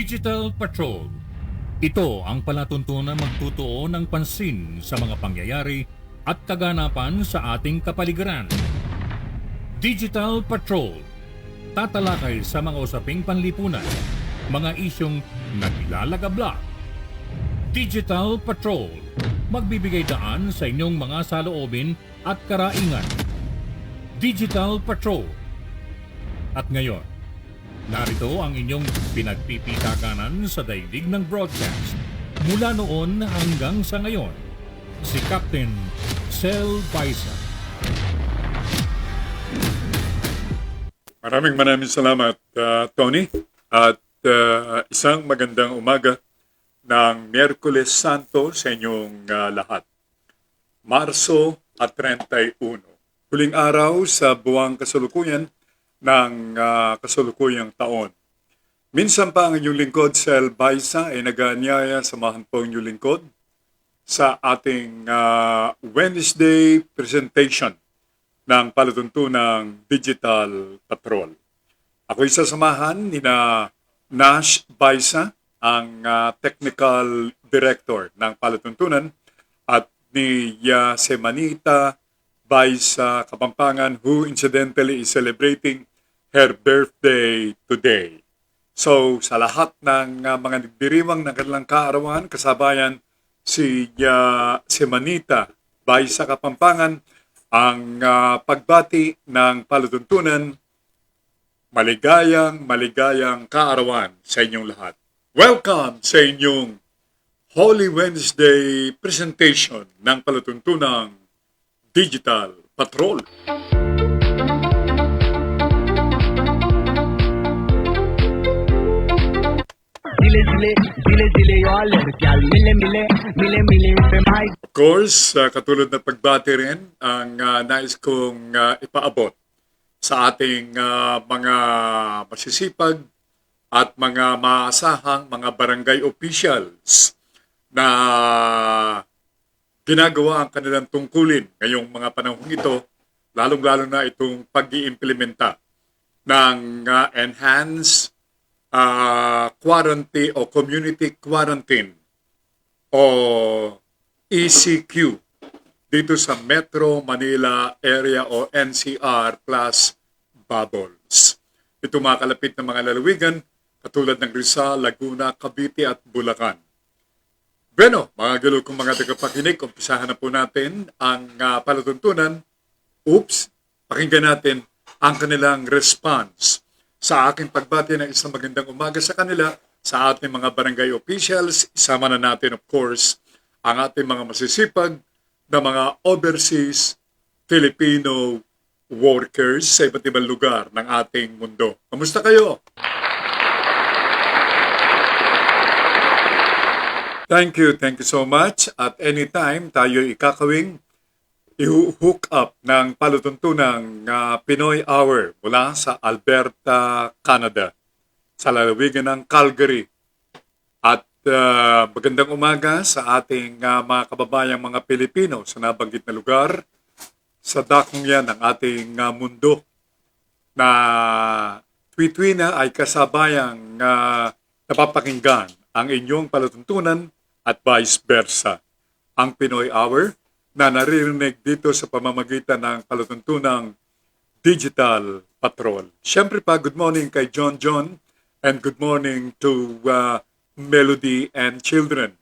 Digital Patrol. Ito ang palatuntunan magtutuon ng pansin sa mga pangyayari at kaganapan sa ating kapaligiran. Digital Patrol. Tatalakay sa mga usaping panlipunan, mga isyong naglalagabla. Digital Patrol. Magbibigay daan sa inyong mga saloobin at karaingan. Digital Patrol. At ngayon, narito ang inyong pinagpipitakanan sa daigdig ng broadcast. Mula noon hanggang sa ngayon, si Captain Sel Baisa. Maraming salamat, Tony. At isang magandang umaga ng Miyerkules Santo sa inyong lahat. Marso at 31. Huling araw sa buwang kasalukuyan ng kasalukuyang taon. Minsan pa ang inyong lingkod, Sel Baisa, ay nag-aanyaya, samahan po ang inyong lingkod sa ating Wednesday presentation ng palatuntunang Digital Patrol. Ako'y sasamahan ni Nash Baisa, ang Technical Director ng palatuntunan, at ni Semanita Baisa Kapampangan, who incidentally is celebrating her birthday today. So, sa lahat ng mga nagdiriwang ng kanilang kaarawan, kasabayan si Semanita Baisa Kapampangan, ang pagbati ng palatuntunan, maligayang kaarawan sa inyong lahat. Welcome sa inyong Holy Wednesday presentation ng palatuntunang Digital Patrol. Of course, katulad ng pagbati rin ang nais kong ipaabot sa ating mga masisipag at mga maasahang mga barangay officials na ginagawa ang kanilang tungkulin ngayong mga panahon ito, lalong-lalo na itong pag-iimplementa ng enhanced quarantine o community quarantine o ECQ dito sa Metro Manila area o NCR plus bubbles. Ito mga kalapit na mga lalawigan katulad ng Rizal, Laguna, Cavite at Bulacan. Bueno, mga galo kong mga tagapakinig, umpisahan na po natin ang palatuntunan. Pakinggan natin ang kanilang response sa aking pagbati ng isang magandang umaga sa kanila, sa ating mga barangay officials. Isama na natin, of course, ang ating mga masisipag na mga overseas Filipino workers sa iba't ibang lugar ng ating mundo. Kamusta kayo? Thank you so much. At anytime tayo ikakawing i-hook up ng palatuntunang Pinoy Hour mula sa Alberta, Canada, sa lalawigan ng Calgary. At magandang umaga sa ating mga kababayang mga Pilipino sa nabanggit na lugar, sa dakong yan ng ating mundo na tuwi-tuwi na ay kasabayang napapakinggan ang inyong palatuntunan at vice versa. Ang Pinoy Hour na naririnig dito sa pamamagitan ng palatuntunang Digital Patrol. Siyempre pa, good morning kay John and good morning to Melody and Children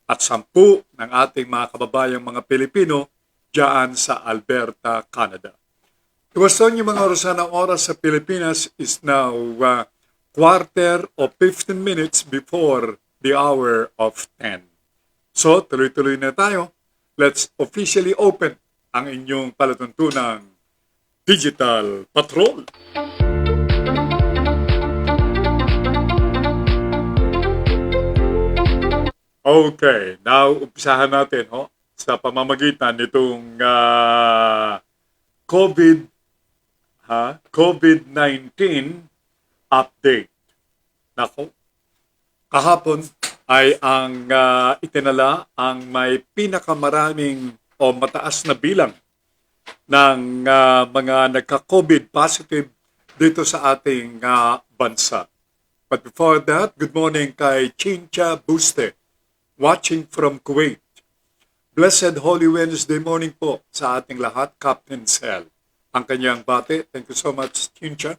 at 10 ng ating mga kababayang mga Pilipino diyan sa Alberta, Canada. Tuwason yung mga oras sa Pilipinas is now quarter of 15 minutes before the hour of 10. So, tuloy-tuloy na tayo. Let's officially open ang inyong palatuntunang Digital Patrol. Okay, now umpisahan natin sa pamamagitan nitong COVID-19 update. Nako, kahapon ay ang itinala ang may pinakamaraming o mataas na bilang ng mga nagka-COVID positive dito sa ating bansa. But before that, good morning kay Chincha Buste, watching from Kuwait. Blessed Holy Wednesday morning po sa ating lahat, Captain Sel. Ang kanyang bate, thank you so much, Chincha.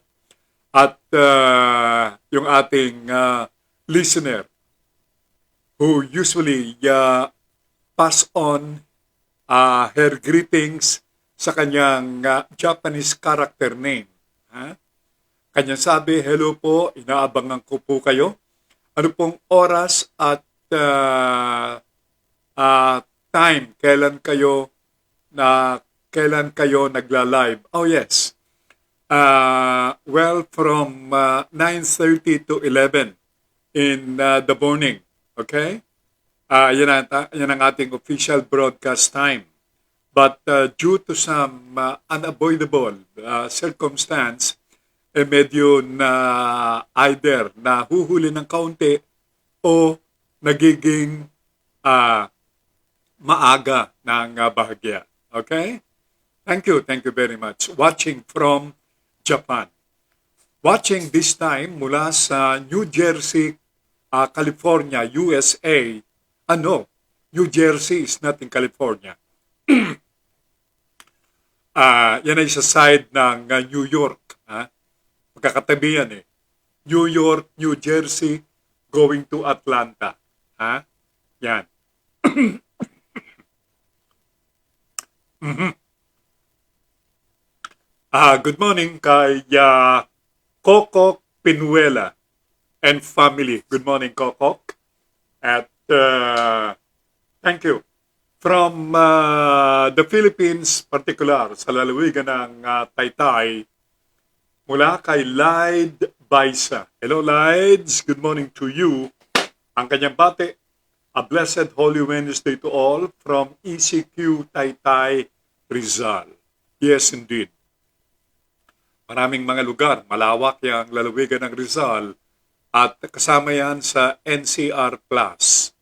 At yung ating listener who usually pass on her greetings sa kanyang Japanese character name. Kanyang sabi, hello po, inaabangan ko po kayo. Ano pong oras at time, kailan kayo nagla-live? Oh yes. Well, from 9:30 to 11 in the morning. Okay? Yan ang ating official broadcast time. But due to some unavoidable circumstance, medyo na either nahuhuli ng kaunti o nagiging maaga ng bahagya. Okay? Thank you very much. Watching from Japan. Watching this time mula sa New Jersey, California, USA. New Jersey is not in California. Yan ay sa side ng New York. Magkakatabi yan eh. New York, New Jersey, going to Atlanta. Yan. Good morning kay Kokok Pinuela and family. Good morning, Kokok. At thank you. From the Philippines, particular sa lalawigan ng Taytay, mula kay Lyde Baisa. Hello, Lydes. Good morning to you. Ang kanyang bate, a blessed Holy Wednesday to all from ECQ Taytay, Rizal. Yes, indeed. Maraming mga lugar, malawak yung lalawigan ng Rizal at kasama yan sa NCR Plus.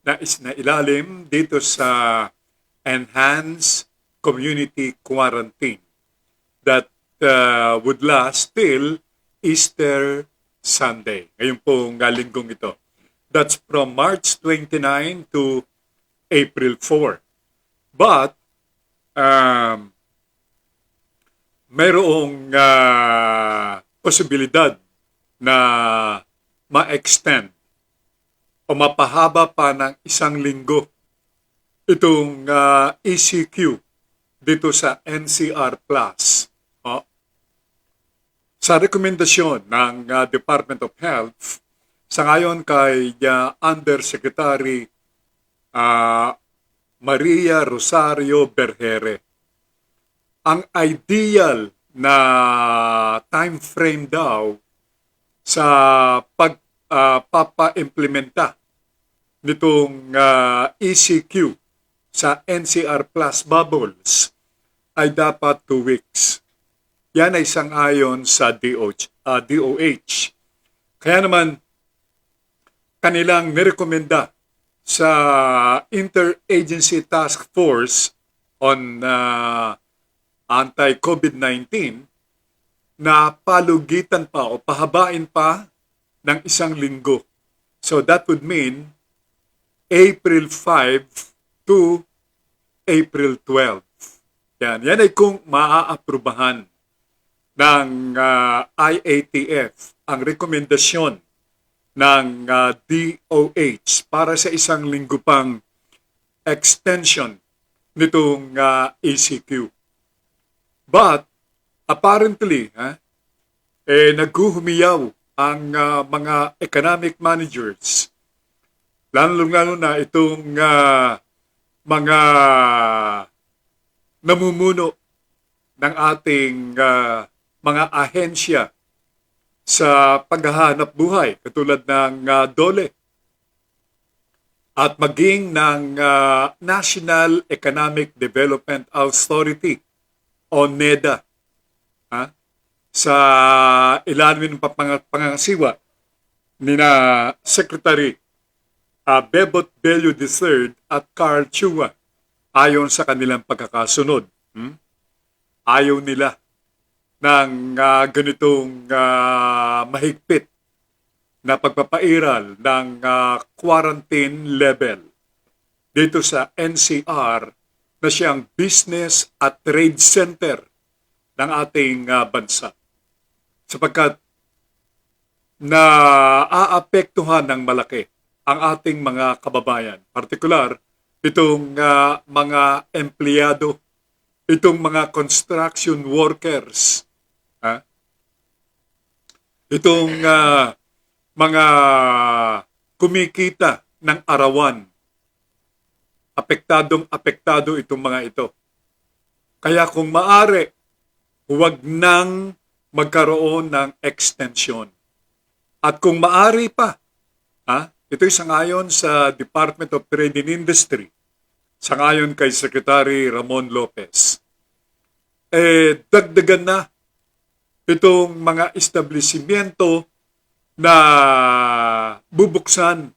Na ilalim dito sa Enhanced Community Quarantine that would last till Easter Sunday. Ngayon pong linggong ito. That's from March 29 to April 4. But, mayroong posibilidad na ma-extend o mapahaba pa ng 1 linggo itong ECQ dito sa NCR Plus. Sa rekomendasyon ng Department of Health, sa ngayon kay Undersecretary Maria Rosario Berhere, ang ideal na time frame daw sa pagpapa-implementa nitong ECQ sa NCR Plus bubbles ay dapat 2 weeks. Yan ay sang-ayon sa DOH. Kaya naman, kanilang nirekomenda sa Interagency Task Force on Anti-COVID-19 na palugitan pa o pahabain pa ng 1 linggo. So that would mean April 5 to April 12. Yan ay kung maaaprubahan ng IATF ang rekomendasyon ng DOH para sa 1 linggo pang extension nitong ECQ. But, apparently, naghuhumiyaw ang mga economic managers, lalo na itong mga namumuno ng ating mga ahensya sa paghahanap buhay, katulad ng DOLE at maging ng National Economic Development Authority o NEDA sa ilalim ng pangangasiwa ni na Secretary Bebot Bello III at Carl Chua ayon sa kanilang pagkakasunod. Ayaw nila ng ganitong mahigpit na pagpapairal ng quarantine level dito sa NCR na siyang business at trade center ng ating bansa. Sapagkat naaapektuhan ng malaki ang ating mga kababayan. Partikular, itong mga empleyado, itong mga construction workers, itong mga kumikita ng arawan. Apektado itong mga ito. Kaya kung maaari, huwag nang magkaroon ng extension. At kung maaari pa, ito'y sangayon sa Department of Trade and Industry, sangayon kay Secretary Ramon Lopez, dagdagan na itong mga establishmento na bubuksan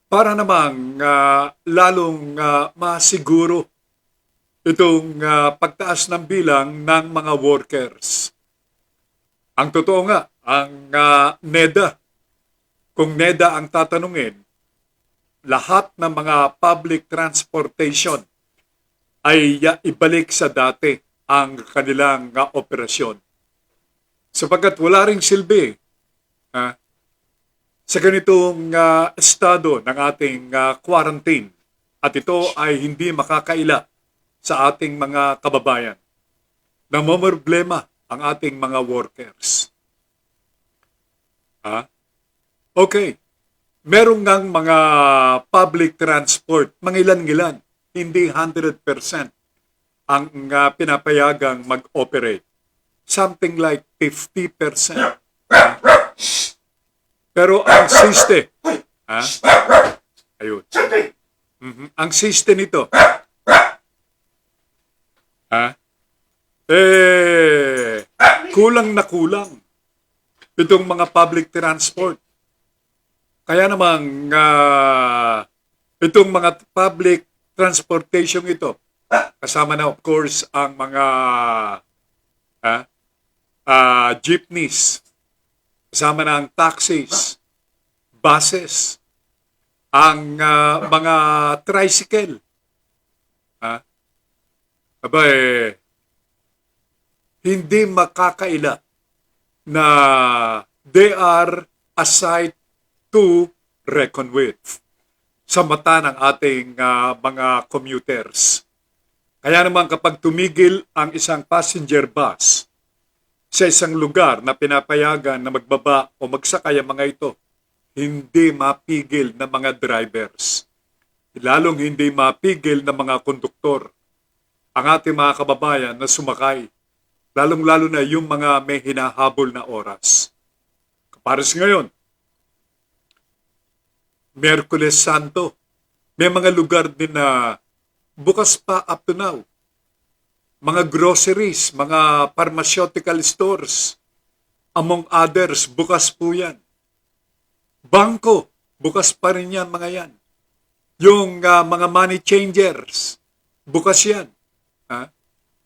para namang lalong masiguro itong pagtaas ng bilang ng mga workers. Ang totoo nga, ang NEDA, kung NEDA ang tatanungin, lahat ng mga public transportation ay ibalik sa dati ang kanilang operasyon. Sapagkat wala ring silbi sa ganitong estado ng ating quarantine at ito ay hindi makakaila sa ating mga kababayan. Namomroblema ang ating mga workers. Okay. Merong ngang mga public transport, mangilan-ngilan, hindi 100% ang pinapayagang mag-operate. Something like 50%. Pero ang system, ayun. Ang system nito, kulang na kulang itong mga public transport. Kaya namang itong mga public transportation ito, kasama na of course ang mga jeepneys, kasama na ang taxis, buses, ang mga tricycle. Hindi makakaila na they are a sight to reckon with sa mata ng ating mga commuters. Kaya naman kapag tumigil ang isang passenger bus sa isang lugar na pinapayagan na magbaba o magsakay ang mga ito, hindi mapigil ng mga drivers. Lalong hindi mapigil ng mga konduktor ang ating mga kababayan na sumakay. Lalong-lalo na yung mga may hinahabol na oras. Kapares ngayon, Miyerkules Santo, may mga lugar din na bukas pa up to now. Mga groceries, mga pharmaceutical stores, among others, bukas po yan. Bangko, bukas pa rin yan mga yan. Yung mga money changers, bukas yan.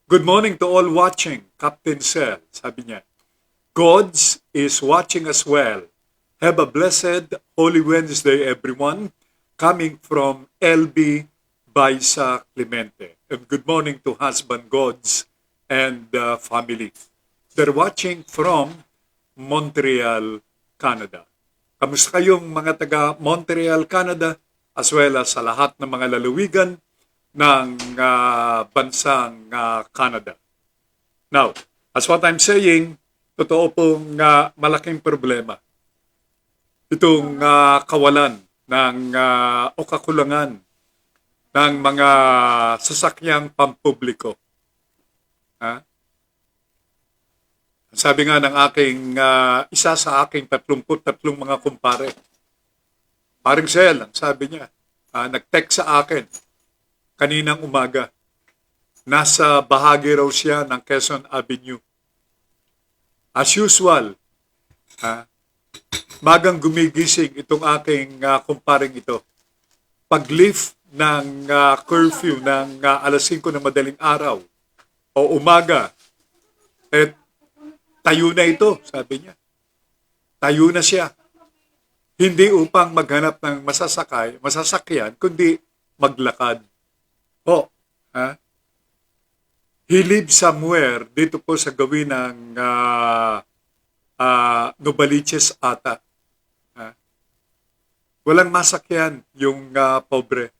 Good morning to all watching, Captain Sel, sabi niya. God's is watching as well. Have a blessed Holy Wednesday, everyone. Coming from LB Baisa Clemente. And good morning to husband Gods and family. They're watching from Montreal, Canada. Kamusta kayong mga taga Montreal, Canada, as well as sa lahat ng mga lalawigan ng bansang Canada. Now, as what I'm saying, totoo pong malaking problema itong kawalan ng o kakulangan ng mga sasakyang pampubliko. Sabi nga ng aking isa sa aking 33 mga kumpare, paring Sel, ang sabi niya, nag-text sa akin kaninang umaga. Nasa bahagi raw siya ng Quezon Avenue. As usual, magang gumigising itong aking kumparing ito. Pag-lift ng curfew ng alas 5 ng madaling araw o umaga, Tayo na ito, sabi niya. Tayo na siya. Hindi upang maghanap ng masasakyan, kundi maglakad. Oh, ha? He lives somewhere dito po sa gawin ng Novaliches ata. Ha? Walang masakyan yung pobre.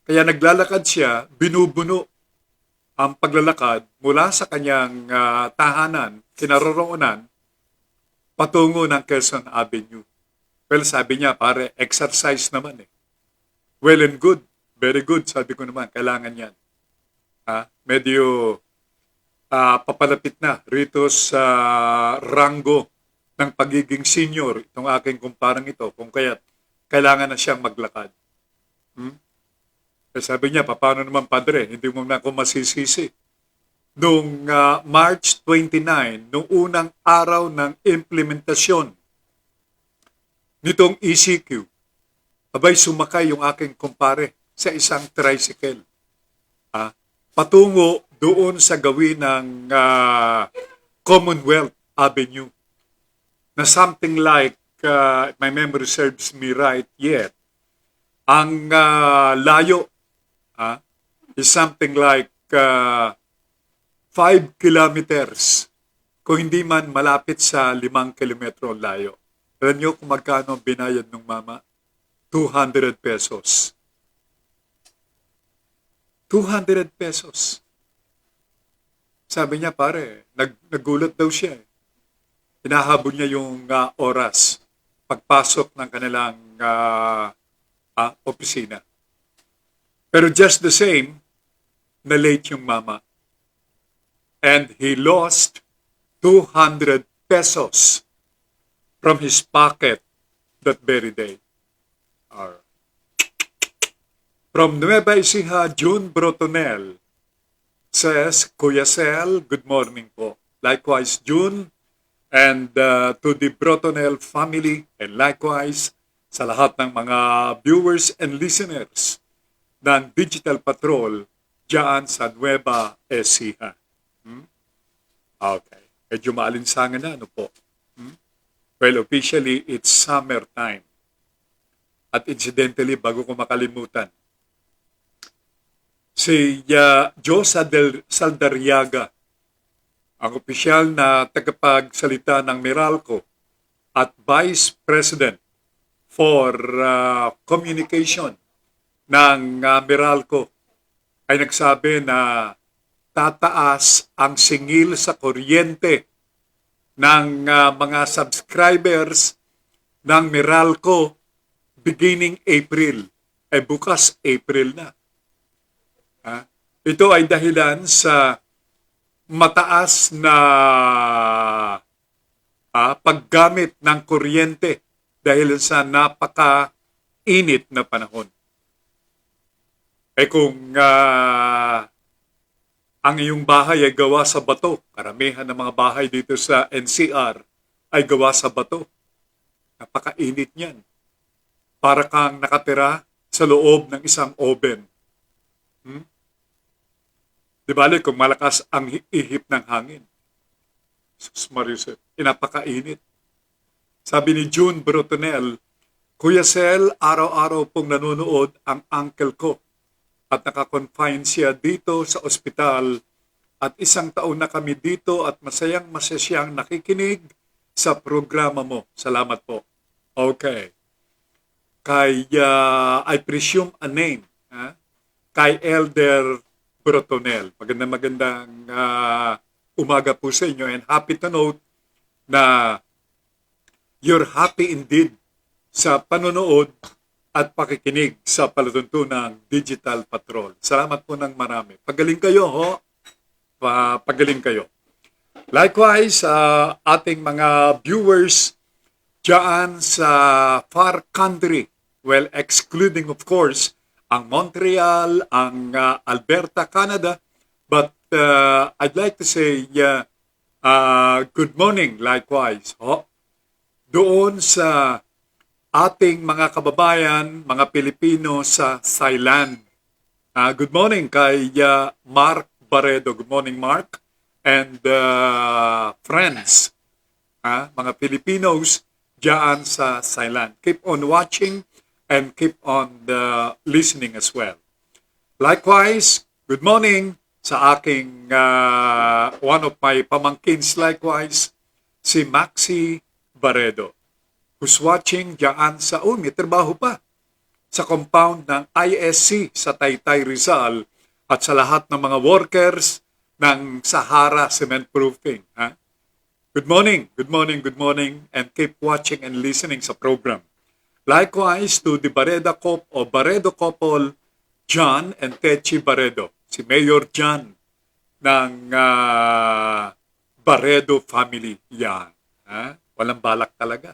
Kaya naglalakad siya, binubuno ang paglalakad mula sa kanyang tahanan, kinaroroonan, patungo ng Quezon Avenue. Well, sabi niya, pare, exercise naman eh. Well and good. Very good, sabi ko naman. Kailangan yan. Medyo papalapit na rito sa ranggo ng pagiging senior itong aking kumparang ito. Kung kaya kailangan na siyang maglakad. Sabi niya, paano naman padre? Hindi mo na ako masisisi. Noong March 29, noong unang araw ng implementasyon nitong ECQ, abay sumakay yung aking kumpare sa isang tricycle. Patungo doon sa gawin ng Commonwealth Avenue na something like, if my memory serves me right yet, ang layo is something like 5 kilometers, kung hindi man malapit sa 5 kilometro layo. Alam niyo kung magkano binayad ng mama? 200 pesos. 200 pesos. Sabi niya, pare, nagulat daw siya. Hinahabol niya yung oras pagpasok ng kanilang opisina. Pero just the same, na-late yung mama. And he lost 200 pesos from his pocket that very day. From Nueva Ecija, June Brotonel says, Kuya Sel, good morning po. Likewise, June, and to the Brotonel family, and likewise sa lahat ng mga viewers and listeners ng Digital Patrol dyan sa Nueva Ecija. Okay. Medyo maalinsangan na, ano po? Well, officially, it's summertime. At incidentally, bago ko makalimutan, si Joe Saldarriaga, ang opisyal na tagapagsalita ng Meralco at Vice President for Communication ng Meralco, ay nagsabi na tataas ang singil sa kuryente ng mga subscribers ng Meralco beginning April. Bukas April na. Ito ay dahilan sa mataas na paggamit ng kuryente dahil sa napaka-init na panahon. Kung ang iyong bahay ay gawa sa bato, karamihan ng mga bahay dito sa NCR ay gawa sa bato. Napaka-init niyan. Para kang nakatira sa loob ng isang oven. Di ba, kung malakas ang ihip ng hangin? Sus Mariusep, napaka-init. Sabi ni June Brotonel, Kuya Sel, araw-araw pong nanonood ang uncle ko at nakakonfine siya dito sa ospital at 1 taon na kami dito at masayang-masaya siyang nakikinig sa programa mo. Salamat po. Okay. Kay, I presume a name, kay Elder Brotonel. Magandang umaga po sa inyo and happy to note na you're happy indeed sa panonood at pakikinig sa palatuntunang Digital Patrol. Salamat po ng marami. Pagaling kayo, ho? Pagaling kayo. Likewise, ating mga viewers dyan sa far country, well, excluding of course, ang Montreal, ang Alberta, Canada, but I'd like to say good morning likewise, ho? Doon sa ating mga kababayan, mga Pilipino sa Thailand. Good morning kay Mark Baredo. Good morning, Mark. And friends mga Filipinos diyan sa Thailand. Keep on watching and keep on listening as well. Likewise, good morning sa aking one of my pamangkins likewise, si Maxi Baredo, who's watching diyan sa, may trabaho pa, sa compound ng ISC sa Taytay Rizal at sa lahat ng mga workers ng Sahara Cement Proofing. Good morning, good morning, good morning, and keep watching and listening sa program. Likewise to the Bareda couple, John and Techi Baredo, si Mayor John ng Baredo family. Yan. Walang balak talaga.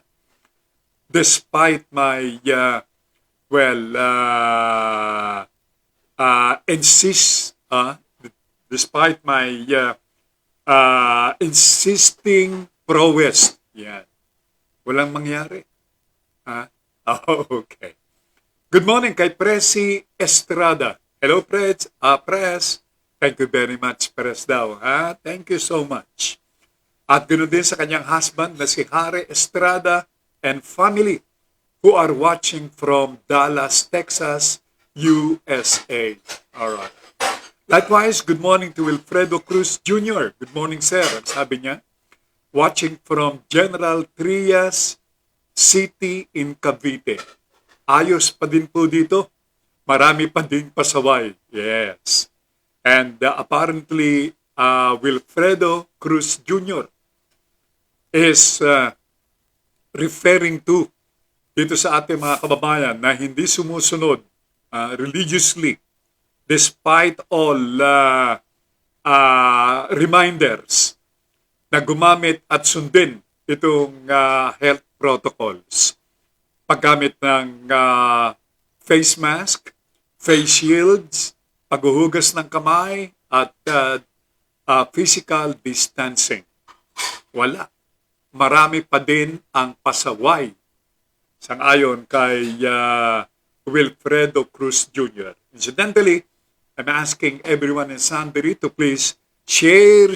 Despite my, despite my insisting prowess. Yan. Walang mangyari. Okay. Good morning kay Presi Estrada. Hello, Pres. Pres. Thank you very much, Pres daw. Thank you so much. At ganoon din sa kanyang husband na si Harry Estrada and family who are watching from Dallas, Texas, USA. All right. Likewise, good morning to Wilfredo Cruz Jr. Good morning, sir. Ang sabi niya, watching from General Trias City in Cavite. Ayos pa din po dito. Marami pa din pasaway. Yes. And apparently, Wilfredo Cruz Jr. is referring to dito sa ating mga kababayan na hindi sumusunod religiously despite all reminders na gumamit at sundin itong health protocols. Paggamit ng face mask, face shields, paghuhugas ng kamay, at physical distancing. Wala. Marami pa din ang pasaway sang-ayon kay Wilfredo Cruz Jr. Incidentally, I'm asking everyone in Sunbury to please share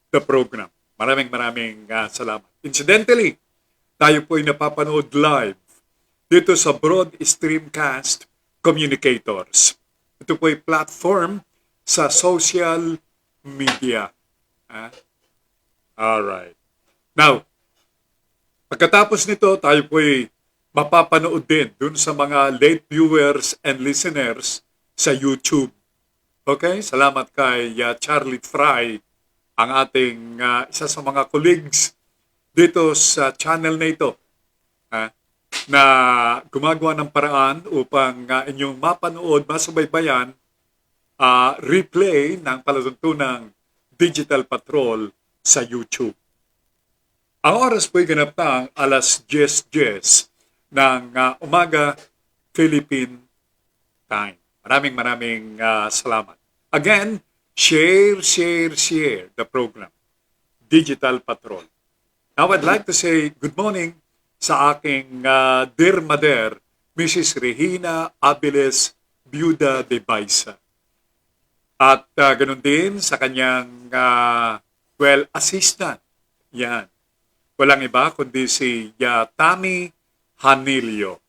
the program. Maraming salamat. Incidentally, tayo po ay napapanood live dito sa Broad Streamcast Communicators. Ito po ay platform sa social media. Alright. Now, pagkatapos nito, tayo po ay mapapanood din dun sa mga late viewers and listeners sa YouTube. Okay? Salamat kay Charlie Fry, ang ating isa sa mga colleagues dito sa channel na ito, na gumagawa ng paraan upang inyong mapanood, masubaybayan, replay ng palatuntunang Digital Patrol sa YouTube. Ang oras po'y ganap na alas 10:10 ng umaga Philippine time. Maraming salamat. Again, share the program. Digital Patrol. Now, I'd like to say good morning sa aking dear mother, Mrs. Regina Abiles Biuda de Baisa. At ganun din sa kanyang, assistant. Yan. Walang iba kundi si Tammy Hanilio.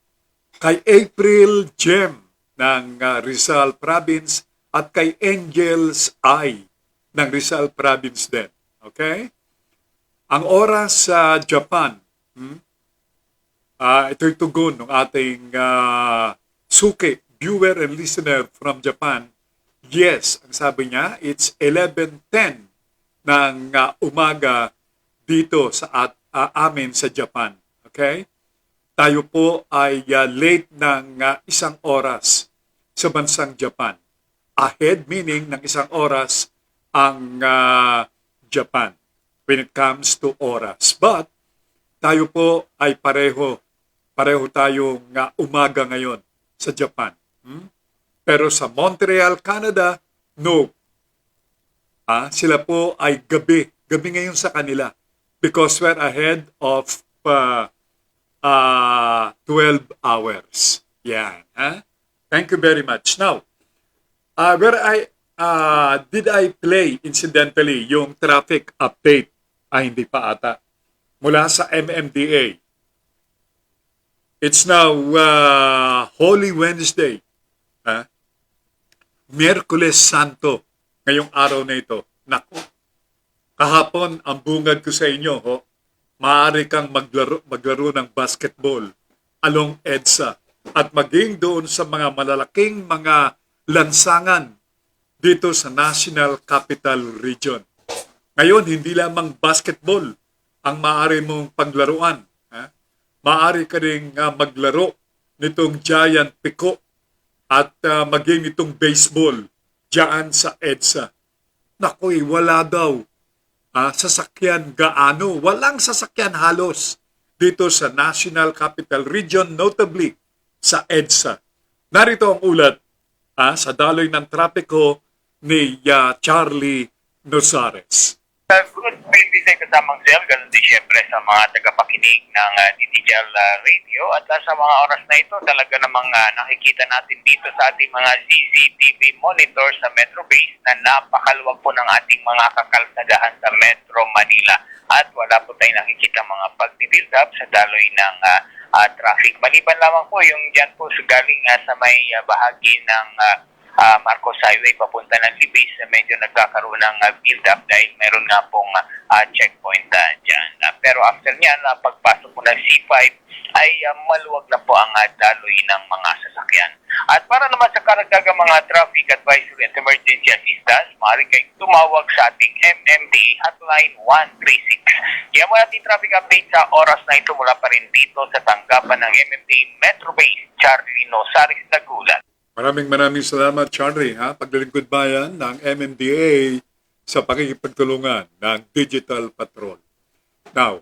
Kay April Gem ng Rizal Province at kay Angels I ng Rizal Province din. Okay? Ang oras sa Japan, ito'y tugon ng ating suki, viewer and listener from Japan. Yes, ang sabi niya, it's 11:10 ng umaga dito sa amin sa Japan. Okay? Tayo po ay late ng isang oras sa bansang Japan. Ahead meaning ng isang oras ang Japan when it comes to oras. But tayo po ay pareho tayong umaga ngayon sa Japan. Pero sa Montreal, Canada, no. Sila po ay gabi ngayon sa kanila because we're ahead of 12 hours. Yan. Thank you very much. Now, did I play incidentally yung traffic update Hindi pa ata. Mula sa MMDA. It's now Holy Wednesday. Ha? Miyerkules Santo. Ngayong araw na ito. Naku, kahapon ang bungad ko sa inyo, ho, maaari kang maglaro ng basketball along EDSA at maging doon sa mga malalaking mga lansangan dito sa National Capital Region. Ngayon, hindi lamang basketball ang maaari mong paglaruan. Ha? Maaari ka rin maglaro nitong giant piko at maging itong baseball diyan sa EDSA. Naku, wala daw sasakyan gaano. Walang sasakyan halos dito sa National Capital Region, notably sa EDSA. Narito ang ulat sa daloy ng trapiko ni Charlie Nozares. Good morning din sa kasamang sel, ganun din siyempre sa mga tagapakinig ng digital radio at sa mga oras na ito talaga namang nakikita natin dito sa ating mga CCTV monitor sa Metro Base na napakaluwag po ng ating mga kakalsadahan sa Metro Manila at wala po tayong nakikita mga pag-build up sa daloy ng traffic. Maliban lamang po yung dyan po galing sa may bahagi ng Marcos Highway papunta ng Libis na medyo nagkakaroon ng build-up dahil meron nga pong checkpoint dyan. Pero after nyan, pagpasok po ng C5 ay maluwag na po ang daloy ng mga sasakyan. At para naman sa karagdagang mga traffic advisory at emergency assistance, maaari kayong tumawag sa ating MMDA hotline 136. Kaya mo natin traffic update sa oras na ito mula pa rin dito sa tanggapan ng MMDA Metro Base, Charlie Nozares, Nagulat. Maraming salamat, Charlie. Paglilingkod bayan ng MMDA sa pakikipagtulungan ng Digital Patrol. Now,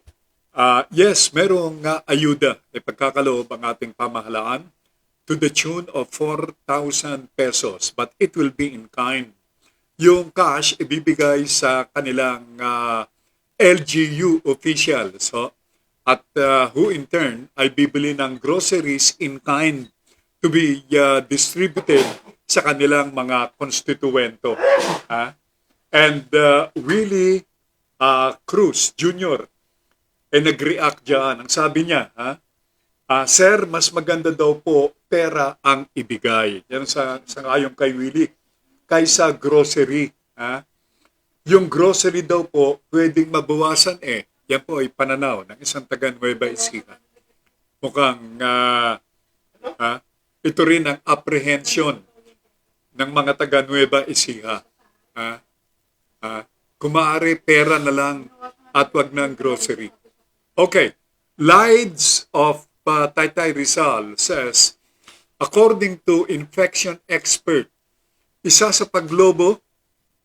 yes, merong ayuda na pagkakaloob ang ating pamahalaan to the tune of 4,000 pesos, but it will be in kind. Yung cash ibibigay sa kanilang LGU officials at who in turn ay bibili ng groceries in kind to be distributed sa kanilang mga konstituwento. And Willie Cruz Jr. nag-react dyan. Ang sabi niya, Sir, mas maganda daw po pera ang ibigay. Yan sa ngayon kay Willie. Kaysa grocery. Yung grocery daw po, pwedeng mabawasan Yan po ay pananaw ng isang taga Nueva Ecija. Mukhang ito rin ang apprehension ng mga taga Nueva Ecija. Kung maaari, pera na lang at wag ng grocery. Okay. Lides of Taytay Rizal says, according to infection expert, isa sa paglobo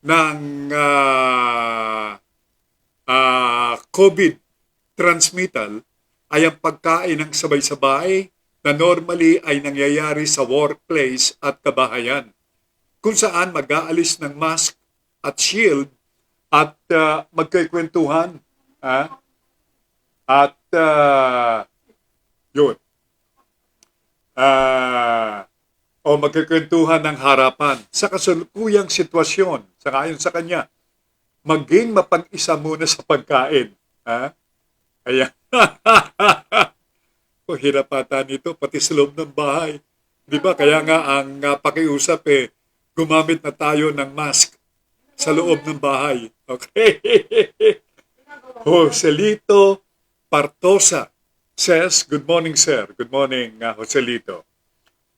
ng COVID transmittal ay ang pagkain ng sabay-sabay na normally ay nangyayari sa workplace at kabahayan, kung saan mag-aalis ng mask at shield at magkikwentuhan. O magkikwentuhan ng harapan. Sa kasalukuyang sitwasyon, sa ayon sa kanya, maging mapag-isa muna sa pagkain. Ayan. Hirap ata nito, pati sa loob ng bahay. Di ba? Kaya nga ang pakiusap gumamit na tayo ng mask sa loob ng bahay. Okay? Joselito Partosa says, good morning, sir. Good morning, Joselito.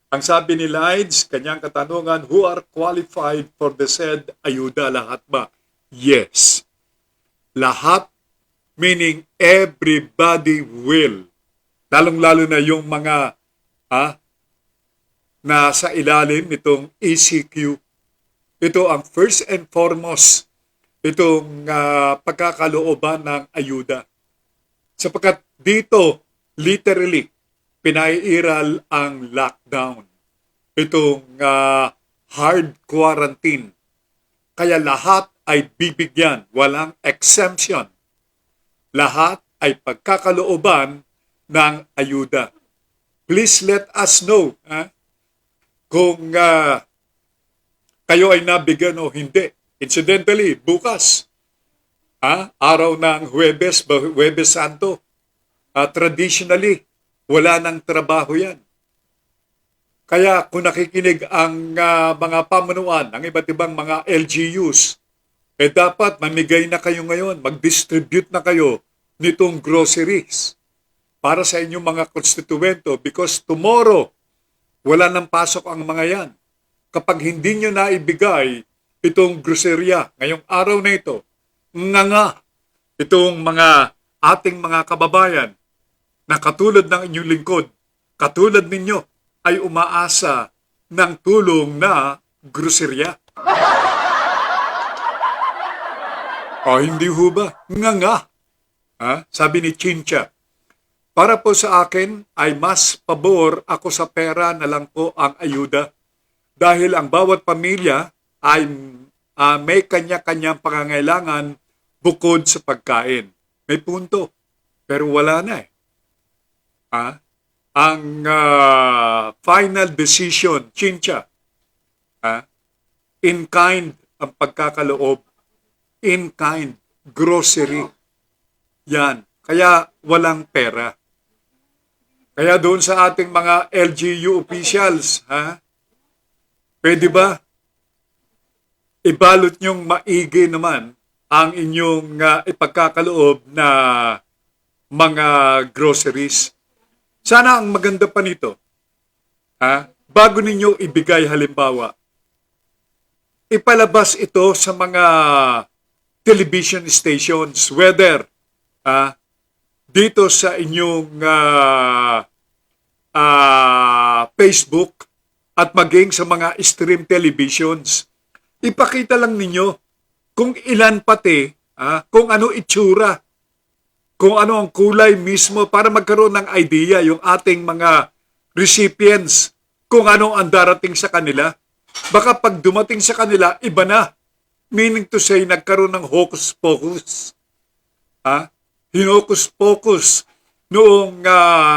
Ang sabi ni Lides, kanyang katanungan, who are qualified for the said ayuda? Lahat ba? Yes. Lahat, meaning everybody will. Lalong-lalo na yung mga nasa ilalim nitong ECQ. Ito ang first and foremost, itong pagkakalooban ng ayuda. Sapagkat dito, literally, pinaiiral ang lockdown. Itong hard quarantine. Kaya lahat ay bibigyan, walang exemption. Lahat ay pagkakalooban ng ayuda. Please let us know kung kayo ay nabigyan o hindi. Incidentally, bukas, Araw ng Huwebes Santo. Traditionally, wala nang trabaho yan. Kaya kung nakikinig ang mga pamunuan, ang iba't ibang mga LGUs, dapat mamigay na kayo ngayon, mag-distribute na kayo nitong groceries para sa inyong mga konstituento because tomorrow, wala nang pasok ang mga yan. Kapag hindi nyo naibigay itong grocerya ngayong araw na ito, nga itong mga ating mga kababayan na katulad ng inyong lingkod, katulad ninyo, ay umaasa ng tulong na grocerya. Hindi ho ba? Nga. Sabi ni Chincha, para po sa akin ay mas pabor ako sa pera na lang po ang ayuda dahil ang bawat pamilya ay may kanya-kanyang pangangailangan bukod sa pagkain. May punto, pero wala na eh. Ang final decision, Chincha, in kind ang pagkakaloob, in kind, grocery. Yan. Kaya walang pera. Kaya doon sa ating mga LGU officials, pwede ba ibalot nyong maigi naman ang inyong ipagkakaloob na mga groceries? Sana ang maganda pa nito, bago ninyo ibigay halimbawa, ipalabas ito sa mga television stations, whether dito sa inyong Facebook at maging sa mga stream televisions. Ipakita lang ninyo kung ilan pati, kung ano itsura, kung ano ang kulay mismo para magkaroon ng idea yung ating mga recipients kung ano ang darating sa kanila. Baka pag dumating sa kanila, iba na. Meaning to say, nagkaroon ng hocus-pocus. Hinokus-pocus noong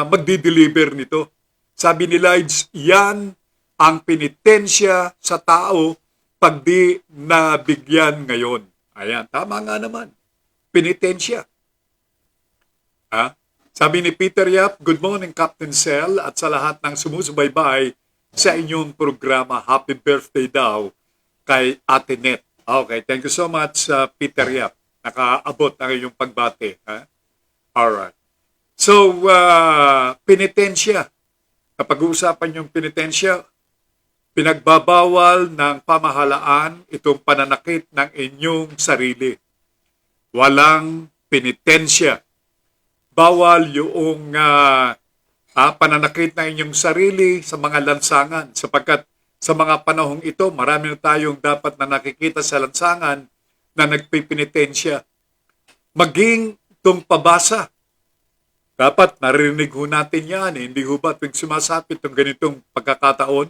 magdi-deliver nito. Sabi ni Lides, yan ang penitensya sa tao pag di nabigyan ngayon. Ayan, tama nga naman. Penitensya. Sabi ni Peter Yap, good morning Captain Sel at sa lahat ng sumusubaybay sa inyong programa. Happy birthday daw kay Ate Net. Okay, thank you so much Peter Yap. Nakaabot ang iyong pagbate. Alright. So, penitensya. Kapag uusapan yung penitensya, pinagbabawal ng pamahalaan itong pananakit ng inyong sarili. Walang penitensya. Bawal yung pananakit ng inyong sarili sa mga lansangan sapagkat sa mga panahong ito, marami na tayong dapat na nakikita sa lansangan na nagpipinitensya. Maging itong pabasa. Dapat narinig ho natin yan. Hindi ho ba tuwing sumasapit itong ganitong pagkakataon?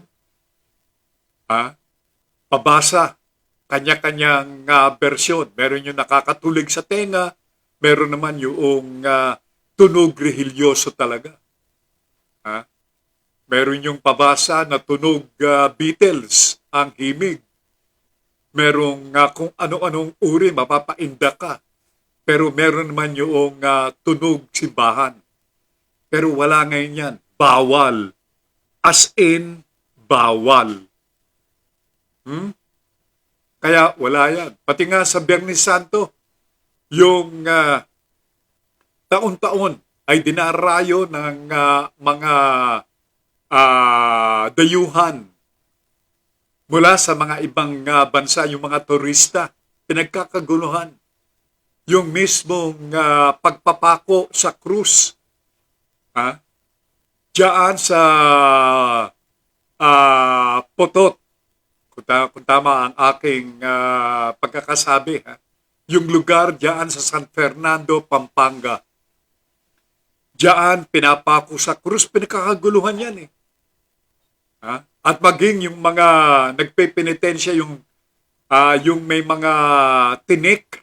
Pabasa. Kanya-kanyang bersyon. Meron yung nakakatulig sa tenga. Meron naman yung tunog rehilyoso talaga. Meron yung pabasa na tunog Beatles, ang himig. Merong kung ano-anong uri, mapapainda ka. Pero meron naman yung tunog simbahan. Pero wala ngayon yan. Bawal. As in, bawal. Kaya wala yan. Pati nga sa Biyernes Santo, yung taon-taon ay dinarayo ng mga dayuhan mula sa mga ibang bansa, yung mga turista, pinagkakaguluhan. Yung mismong pagpapako sa krus. Diyan sa Potot, kung tama ang aking pagkakasabi, yung lugar diyan sa San Fernando, Pampanga. Diyan pinapako sa krus, pinagkakaguluhan yan eh. At maging yung mga nagpepenitensya, yung may mga tinik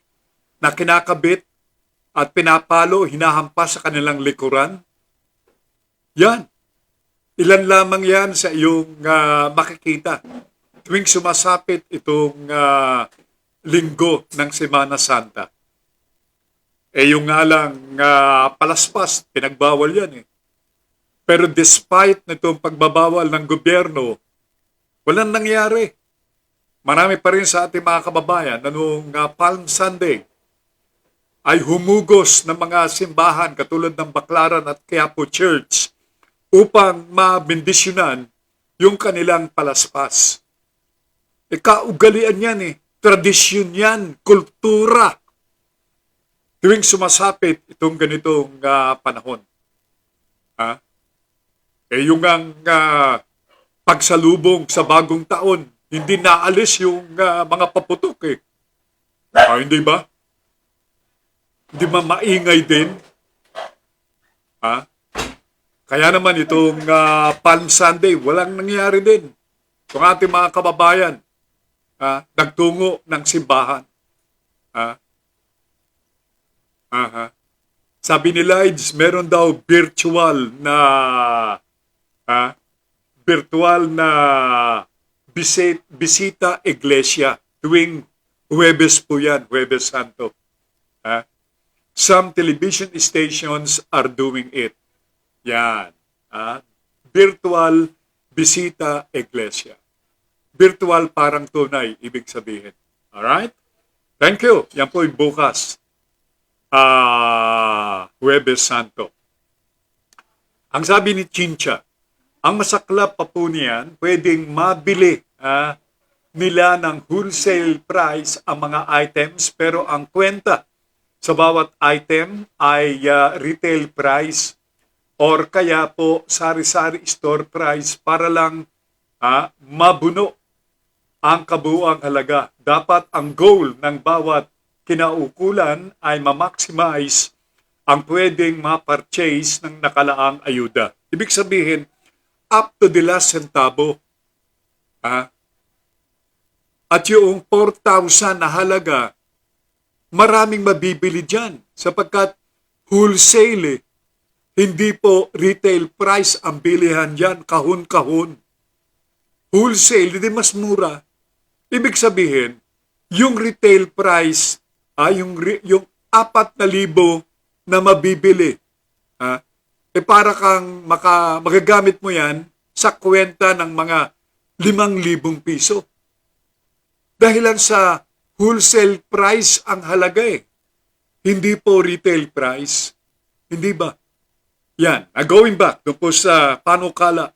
na kinakabit at pinapalo, hinahampas sa kanilang likuran. Yan. Ilan lamang yan sa iyong makikita tuwing sumasapit itong linggo ng Semana Santa. Yung nga lang, palaspas, pinagbawal yan eh. Pero despite nitong pagbabawal ng gobyerno, walang nangyari. Marami pa rin sa ating mga kababayan na noong Palm Sunday ay humugos ng mga simbahan katulad ng Baclaran at Quiapo Church upang mabindisyonan yung kanilang palaspas. Kaugalian yan eh. Tradisyon yan, kultura. Tuwing sumasapit itong ganitong panahon. Yung ang pagsalubong sa bagong taon, hindi naalis yung mga paputok eh. Hindi ba? Hindi ba maingay din? Kaya naman itong Palm Sunday, walang nangyari din. Itong ating mga kababayan, nagtungo ng simbahan. Sabi ni Lides, meron daw virtual na bisita iglesia. Tuwing Huwebes po yan, Huwebes Santo. Some television stations are doing it. Yan. Virtual bisita iglesia. Virtual parang tunay, ibig sabihin. Alright? Thank you. Yan po yung bukas. Huwebes Santo. Ang sabi ni Chincha, ang masaklap pa po niyan, pwedeng mabili nila ng wholesale price ang mga items, pero ang kwenta sa bawat item ay retail price or kaya po sari-sari store price para lang mabuno ang kabuuang halaga. Dapat ang goal ng bawat kinaukulan ay ma-maximize ang pwedeng ma-purchase ng nakalaang ayuda. Ibig sabihin, up to the last centavo. At yung 4,000 na halaga, maraming mabibili dyan sapagkat wholesale eh. Hindi po retail price ang bilihan dyan, kahon-kahon. Wholesale, hindi mas mura. Ibig sabihin, yung retail price, yung 4,000 na mabibili, para kang magagamit mo yan sa kwenta ng mga 5,000 piso. Dahilan sa wholesale price ang halaga eh. Hindi po retail price. Hindi ba? Yan. Going back doon po sa panukala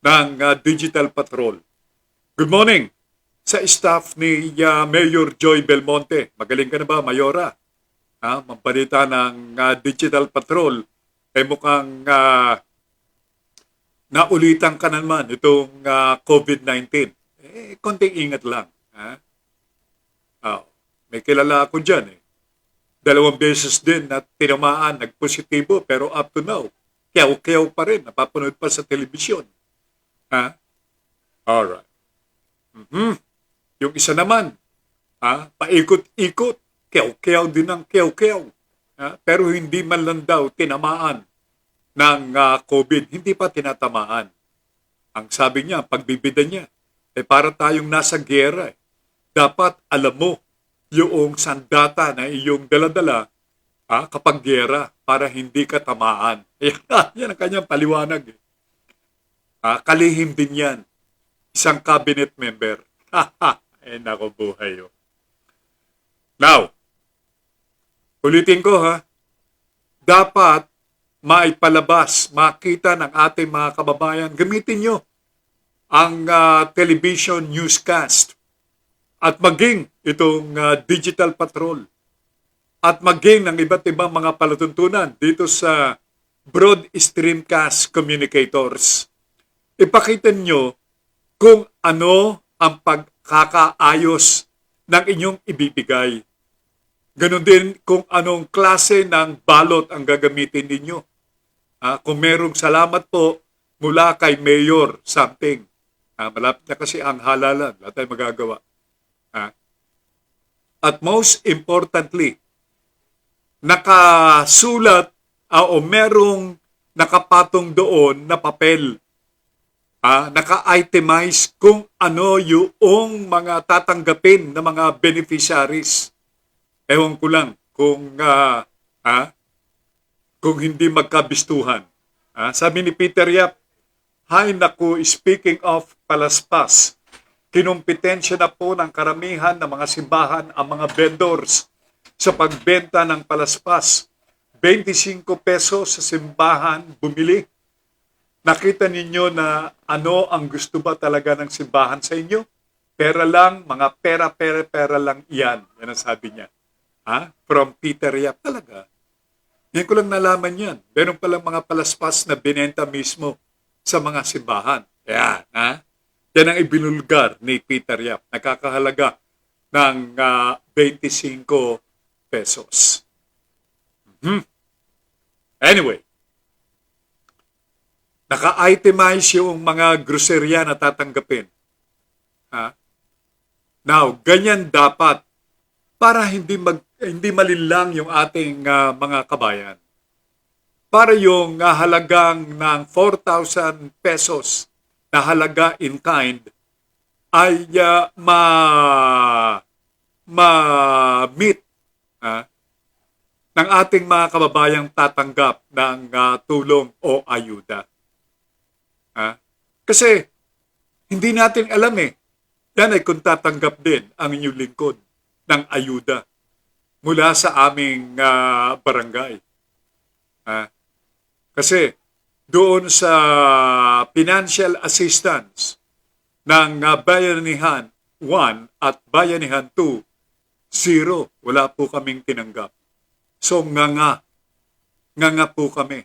ng Digital Patrol. Good morning sa staff ni Mayor Joy Belmonte. Magaling ka na ba, Mayora? Mambalita ng Digital Patrol. Mukhang naulitan ka naman itong COVID-19. Konting ingat lang. May kilala ako dyan eh. 2 beses din na tinamaan, nagpositibo, pero up to now, kiyaw-kiyaw pa rin, napapanood pa sa telebisyon. Alright. Yung isa naman, paikot-ikot, kiyaw-kiyaw din ang kiyaw-kiyaw. Pero hindi man lang daw tinamaan ng COVID, hindi pa tinatamaan. Ang sabi niya, pagbibida niya, para tayong nasa giyera eh. Dapat alam mo yung sandata na iyong daladala kapag giyera para hindi ka tamaan. Yan ang kanyang paliwanag. Kalihim din yan. Isang cabinet member. Nako buhay yun. Now, ulitin ko dapat maipalabas, makita ng ating mga kababayan, gamitin nyo ang television newscast at maging itong Digital Patrol at maging ng iba't ibang mga palatuntunan dito sa Broad Streamcast Communicators. Ipakita nyo kung ano ang pagkakaayos ng inyong ibibigay. Ganon din kung anong klase ng balot ang gagamitin ninyo. Kung merong salamat po mula kay Mayor something. Malapit na kasi ang halalan. Wala tayong magagawa. At most importantly, nakasulat o merong nakapatong doon na papel. Naka-itemize kung ano yung mga tatanggapin na mga beneficiaries. Ewan ko lang kung Ha? Kung hindi magkabistuhan. Ha? Sabi ni Peter Yap, hay naku, speaking of palaspas, kinumpitensya na po ng karamihan ng mga simbahan ang mga vendors sa pagbenta ng palaspas. 25 pesos sa simbahan bumili. Nakita ninyo na ano ang gusto ba talaga ng simbahan sa inyo? Pera lang, mga pera lang iyan. Yan ang sabi niya. Ha? From Peter Yap talaga. Yan ko lang nalaman yan. Meron palang mga palaspas na binenta mismo sa mga simbahan. Yan, ha? Yan ang ibinulgar ni Peter Yap. Nakakahalaga ng 25 pesos. Anyway, naka-itemize yung mga groceria na tatanggapin. Ha? Now, ganyan dapat para hindi malinlang yung ating mga kabayan. Para yung halagang ng 4,000 pesos na halaga in kind ay ma-meet ng ating mga kababayang tatanggap ng tulong o ayuda. Kasi hindi natin alam yan ay kung tatanggap din ang inyong lingkod ng ayuda mula sa aming barangay. Kasi doon sa financial assistance ng Bayanihan 1 at Bayanihan 2, 0. Wala po kaming tinanggap. So nga po kami.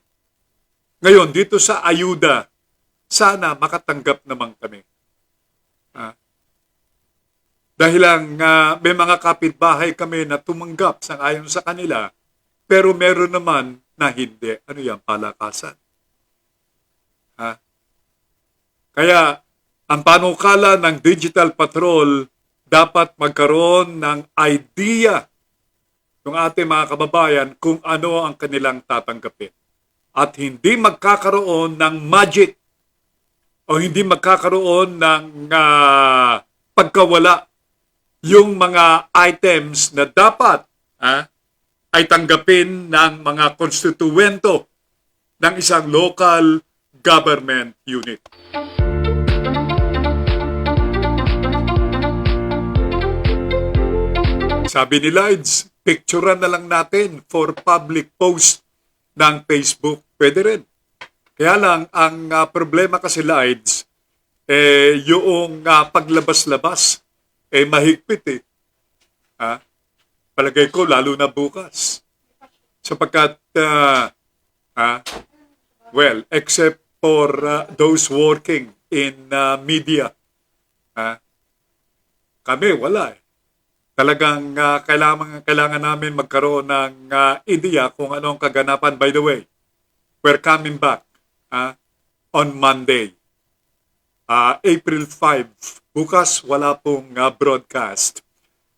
Ngayon, dito sa ayuda, sana makatanggap naman kami. Dahil lang may mga kapitbahay kami na tumanggap sang-ayon sa kanila, pero meron naman na hindi. Ano yan? Palakasan. Kaya, ang panukala ng Digital Patrol dapat magkaroon ng idea ng ating mga kababayan kung ano ang kanilang tatanggapin. At hindi magkakaroon ng magic o hindi magkakaroon ng pagkawala yung mga items na dapat ay tanggapin ng mga konstituwento ng isang local government unit. Sabi ni Lides, picturean na lang natin for public post ng Facebook. Pwede rin. Kaya lang, ang problema kasi Lides, yung paglabas-labas, mahigpit Palagay ko, lalo na bukas. Sapagkat, except for those working in media, kami wala Talagang kailangan namin magkaroon ng ideya kung anong kaganapan. By the way, we're coming back on Monday, April 5. Bukas wala pong broadcast.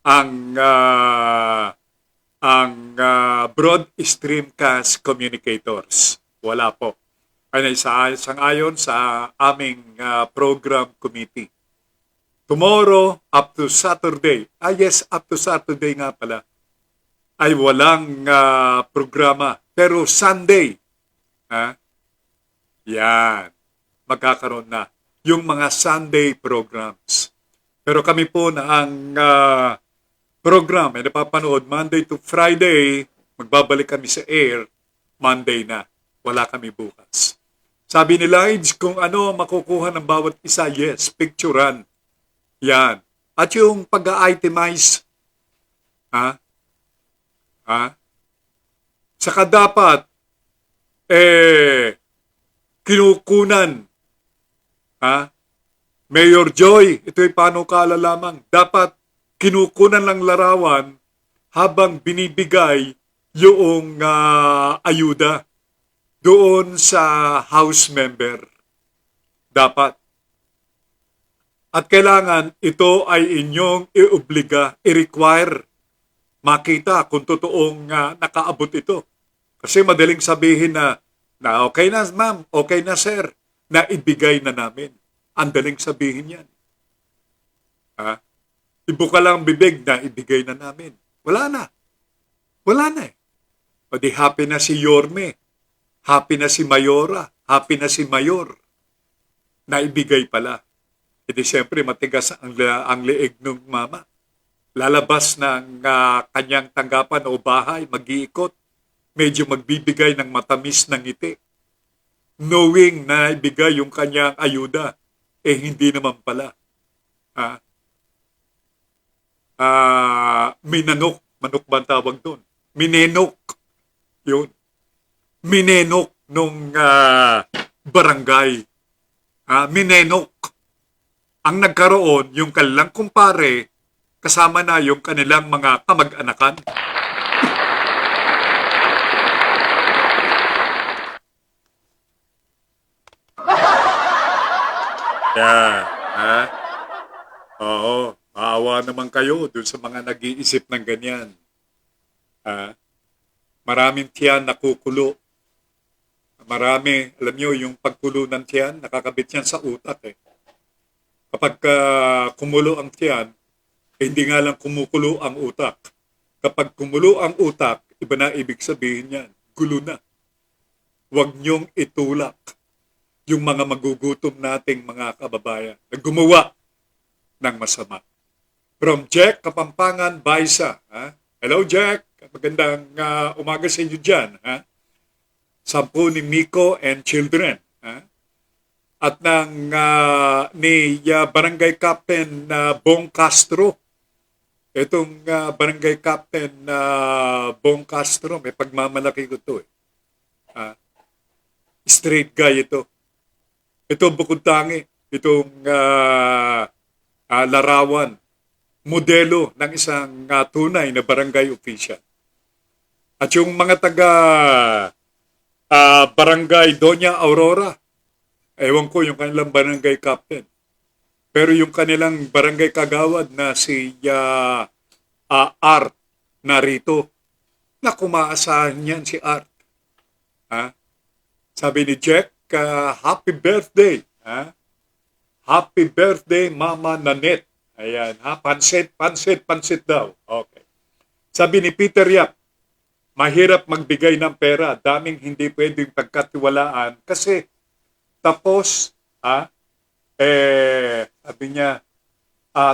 Ang broad streamcast communicators. Wala po. Ay sang-ayon sa aming program committee. Tomorrow, up to Saturday, up to Saturday nga pala, ay walang programa. Pero Sunday, yan, magkakaroon na yung mga Sunday programs. Pero kami po na ang program ay napapanood Monday to Friday, magbabalik kami sa air, Monday na. Wala kami bukas. Sabi ni Lides, kung ano makukuha ng bawat isa, yes, picturean. Yan. At yung pag-itemize, saka dapat, kinukunan, Mayor Joy, ito'y panukala lamang, dapat kinukunan ng larawan habang binibigay yung ayuda doon sa house member. Dapat. At kailangan ito ay inyong i-obliga, i-require, makita kung totoong nakaabot ito. Kasi madaling sabihin na okay na ma'am, okay na sir, na ibigay na namin. Ang daling sabihin yan. Ibuka lang bibig na ibigay na namin. Wala na. Wala na O di happy na si Yorme, happy na si Mayora, happy na si Mayor. Naibigay pala. E di siyempre matigas ang leeg ng mama. Lalabas ng kanyang tanggapan o bahay, mag-iikot. Medyo magbibigay ng matamis na ngiti. Knowing na ibigay yung kanyang ayuda, hindi naman pala. Minanok, manok ba ang tawag doon? Minenok. Yun. Minenok nung barangay. Minenok. Ang nagkaroon, yung kanilang kumpare, kasama na yung kanilang mga kamag-anakan. Yeah. Oo. Maawa naman kayo dun sa mga nag-iisip ng ganyan. Maraming tiyan nakukulo. Marami, alam nyo, yung pagkulo ng tiyan, nakakabit yan sa utak eh. Kapag kumulo ang tiyan, hindi nga lang kumukulo ang utak. Kapag kumulo ang utak, iba na ibig sabihin yan, gulo na. Huwag nyong itulak yung mga magugutom nating mga kababayan na gumawa ng masama. From Jack Kapampangan, Baisa. Hello Jack, magandang umaga sa inyo dyan. Sampu ni Miko and children. At ng ni Barangay Captain Bong Castro. Itong Barangay Captain Bong Castro, may pagmamalaki ko to eh. Straight guy ito. Ito bukod tangi. Itong larawan. Modelo ng isang tunay na barangay official. At yung mga taga Barangay Doña Aurora, ewan ko yung kanilang barangay captain. Pero yung kanilang barangay kagawad na si Art narito, na kumaasahan yan si Art. Sabi ni Jack, happy birthday. Happy birthday, Mama Nanette. Ayan, pansit daw. Okay. Sabi ni Peter Yap, mahirap magbigay ng pera, daming hindi pwedeng pagkatiwalaan kasi tapos, sabi niya,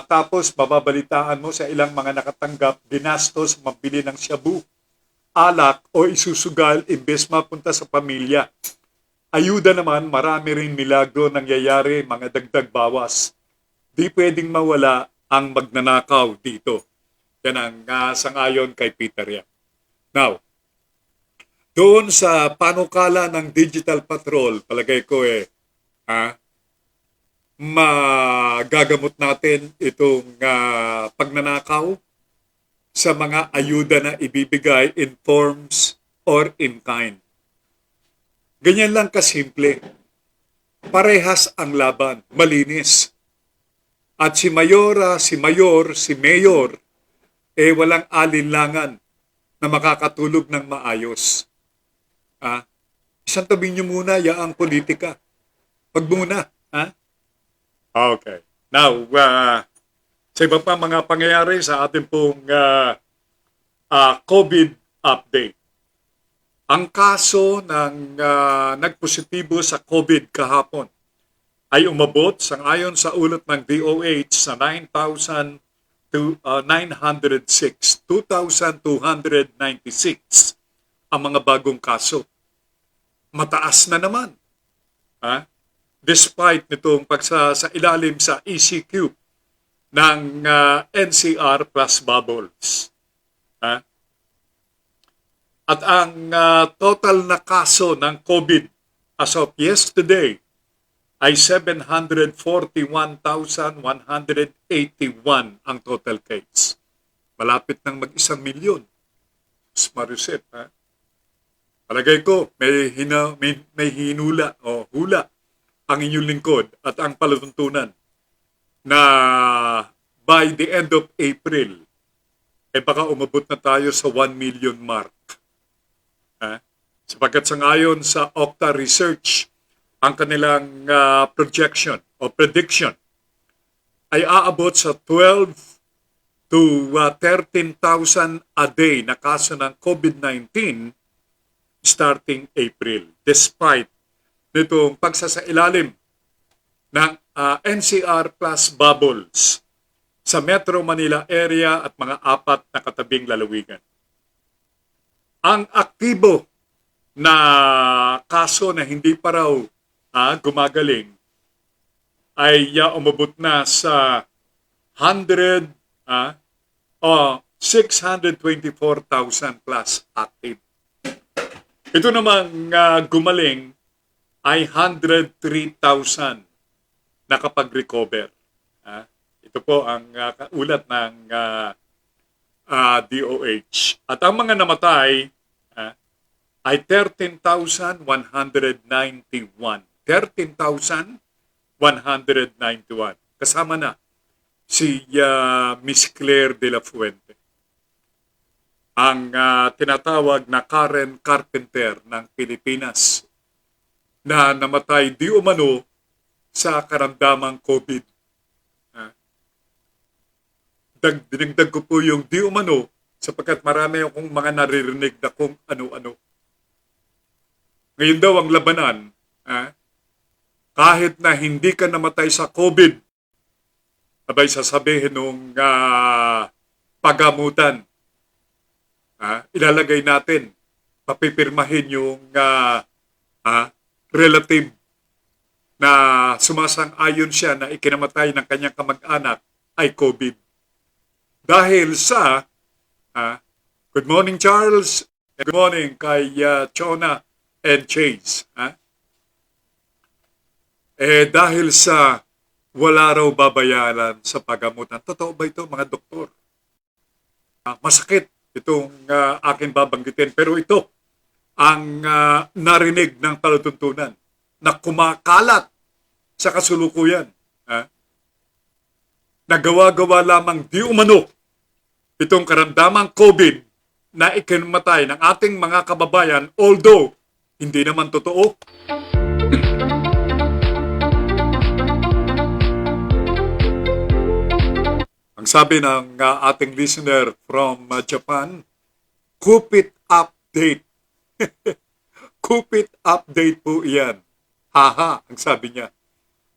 tapos bababalitaan mo sa ilang mga nakatanggap, ginastos, mabili ng shabu, alak o isusugal imbes mapunta sa pamilya. Ayuda naman, marami rin milagro nangyayari, mga dagdag bawas. Di pwedeng mawala ang magnanakaw dito. Yan ang sangayon kay Peter Yap. Now, doon sa panukala ng Digital Patrol, palagay ko magagamot natin itong pagnanakaw sa mga ayuda na ibibigay in forms or in kind. Ganyan lang kasimple. Parehas ang laban, malinis. At si Mayora, si Mayor, si Mayor, walang alinlangan na makakatulog ng maayos. Isang tabi nyo muna yaang politika. Wag muna. Okay. Now, sa iba pa mga pangyayari sa ating pong COVID update. Ang kaso ng nagpositibo sa COVID kahapon ay umabot ayon sa ulat ng DOH sa 2,296 ang mga bagong kaso. Mataas na naman. Despite nitong sa ilalim sa ECQ ng NCR plus bubbles. At ang total na kaso ng COVID as of yesterday ay 741,181 ang total case. Malapit nang mag-1 milyon. Mariset, Palagay ko, may hinula o hula ang inyong lingkod at ang palatuntunan na by the end of April, baka umabot na tayo sa 1 million mark. Sapagkat sangayon sa Okta Research, ang kanilang projection o prediction ay aabot sa 12 to 13,000 a day na kaso ng COVID-19 starting April. Despite nitong pagsasailalim ng NCR plus bubbles sa Metro Manila area at mga 4 na katabing lalawigan. Ang aktibo na kaso na hindi pa raw gumagaling ay umabot na sa 624,000 plus active. Ito namang gumaling ay 103,000 nakapag-recover. Ito po ang ulat ng DOH. At ang mga namatay ay 13,191. 13,191. Kasama na si Miss Claire de la Fuente, ang tinatawag na Karen Carpenter ng Pilipinas, na namatay di umano sa karamdamang COVID. Dinagdag ko po yung di umano sapagkat marami akong mga naririnig na kung ano-ano. Ngayon daw ang labanan, kahit na hindi ka namatay sa COVID, abay sasabihin nung pagamutan, ilalagay natin, papipirmahin yung relative na sumasang-ayon siya na ikinamatay ng kanyang kamag-anak ay COVID. Dahil sa, good morning Charles, good morning kay Chona and Chase. Dahil sa wala raw babayaran sa pagamutan. Totoo ba ito mga doktor? Masakit itong akin babanggitin. Pero ito ang narinig ng palatuntunan na kumakalat sa kasulukuyan. Nagawa-gawa lamang di umano itong karamdamang COVID na ikinamatay ng ating mga kababayan, although hindi naman totoo. Ang sabi ng ating listener from Japan, Kupit update. Kupit update po iyan. Haha, ang sabi niya.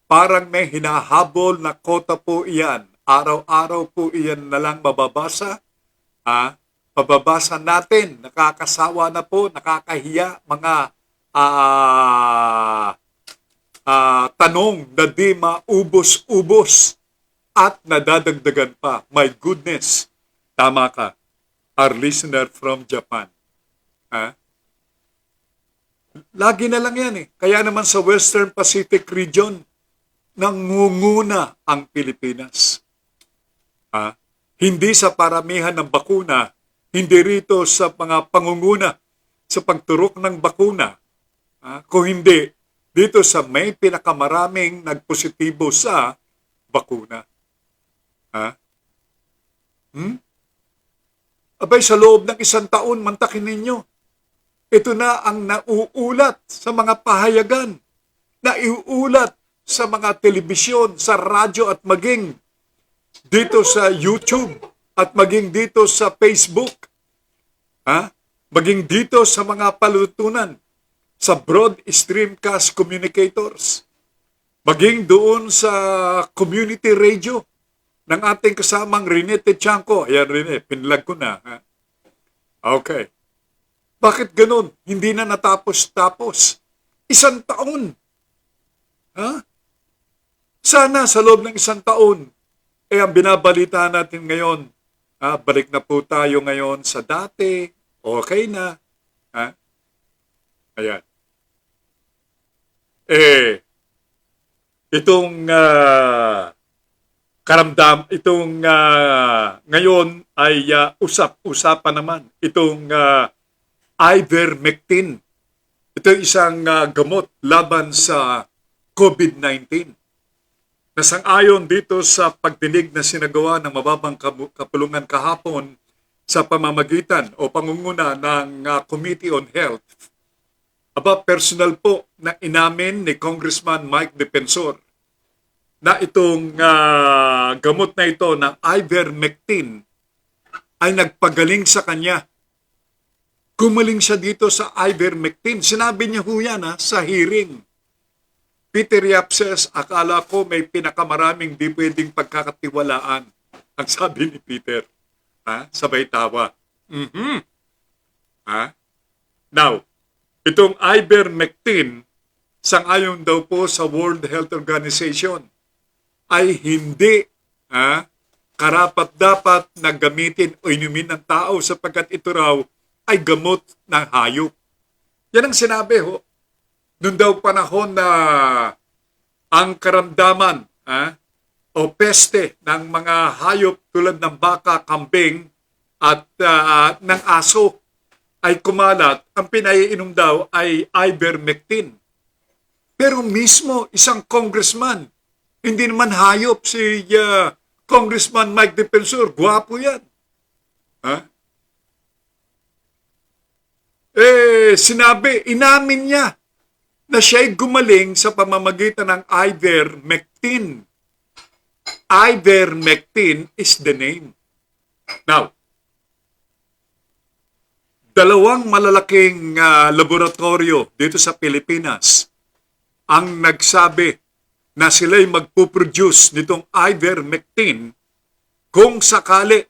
Parang may hinahabol na kota po iyan. Araw-araw po iyan na lang mababasa. Pababasa natin. Nakakasawa na po, nakakahiya. Mga tanong na di maubos-ubos. At nadadagdagan pa. My goodness. Tama ka. Our listener from Japan. Lagi na lang yan eh. Kaya naman sa Western Pacific region, nangunguna ang Pilipinas. Hindi sa paramihan ng bakuna, hindi rito sa mga pangunguna sa pagturok ng bakuna, kung hindi dito sa may pinakamaraming nagpositibo sa bakuna. Abay, sa loob ng 1 taon, mantakin ninyo. Ito na ang nauulat sa mga pahayagan, nauulat sa mga telebisyon, sa radyo at maging dito sa YouTube at maging dito sa Facebook. Maging dito sa mga palutunan, sa broad streamcast communicators. Maging doon sa community radio ng ating kasamang Rene Techanco. Ayan Rene, pinlag ko na. Okay. Bakit ganun? Hindi na natapos-tapos. 1 taon. Sana sa loob ng 1 taon, ang binabalita natin ngayon, balik na po tayo ngayon sa dati, okay na. Ayan. Itong ngayon ay usap-usapan naman. Itong ivermectin. Ito isang gamot laban sa COVID-19. Nasang-ayon dito sa pagdinig na sinagawa ng mababang kapulungan kahapon sa pamamagitan o pangunguna ng Committee on Health. Personal po na inamin ni Congressman Mike Defensor na itong gamot na ito na ivermectin ay nagpagaling sa kanya. Gumaling siya dito sa ivermectin. Sinabi niya ho yan sa hearing. Peter Yap says, akala ko may pinakamaraming di pwedeng pagkakatiwalaan. Ang sabi ni Peter. Sabay tawa. Now, itong ivermectin, sang-ayon daw po sa World Health Organization, ay hindi karapat-dapat na gamitin o inumin ng tao sapagkat ito raw ay gamot ng hayop. Yan ang sinabi ho. Noon daw panahon na ang karamdaman o peste ng mga hayop tulad ng baka, kambing at ng aso ay kumalat, ang pinaiinom daw ay ivermectin. Pero mismo isang congressman, hindi naman hayop si Congressman Mike Defensor, gwapo yan. Sinabi, inamin niya na siya'y gumaling sa pamamagitan ng ivermectin. Ivermectin is the name. Now, dalawang malalaking laboratorio dito sa Pilipinas ang nagsabi na sila'y magpuproduce nitong ivermectin kung sakali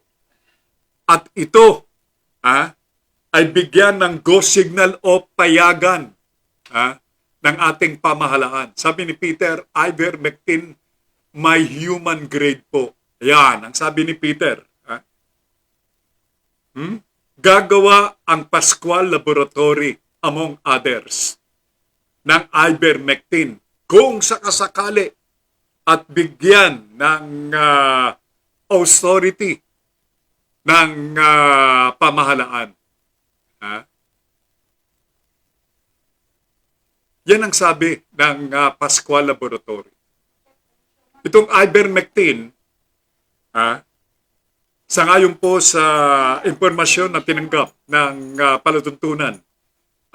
at ito ay bigyan ng go signal o payagan ng ating pamahalaan. Sabi ni Peter, ivermectin may human grade po. Yan, ang sabi ni Peter. Gagawa ang Pascual Laboratory, among others, ng ivermectin kung sakasakali at bigyan ng authority ng pamahalaan. Yan ang sabi ng Pascual Laboratory. Itong ivermectin, sangayon po sa impormasyon na tinanggap ng palatuntunan,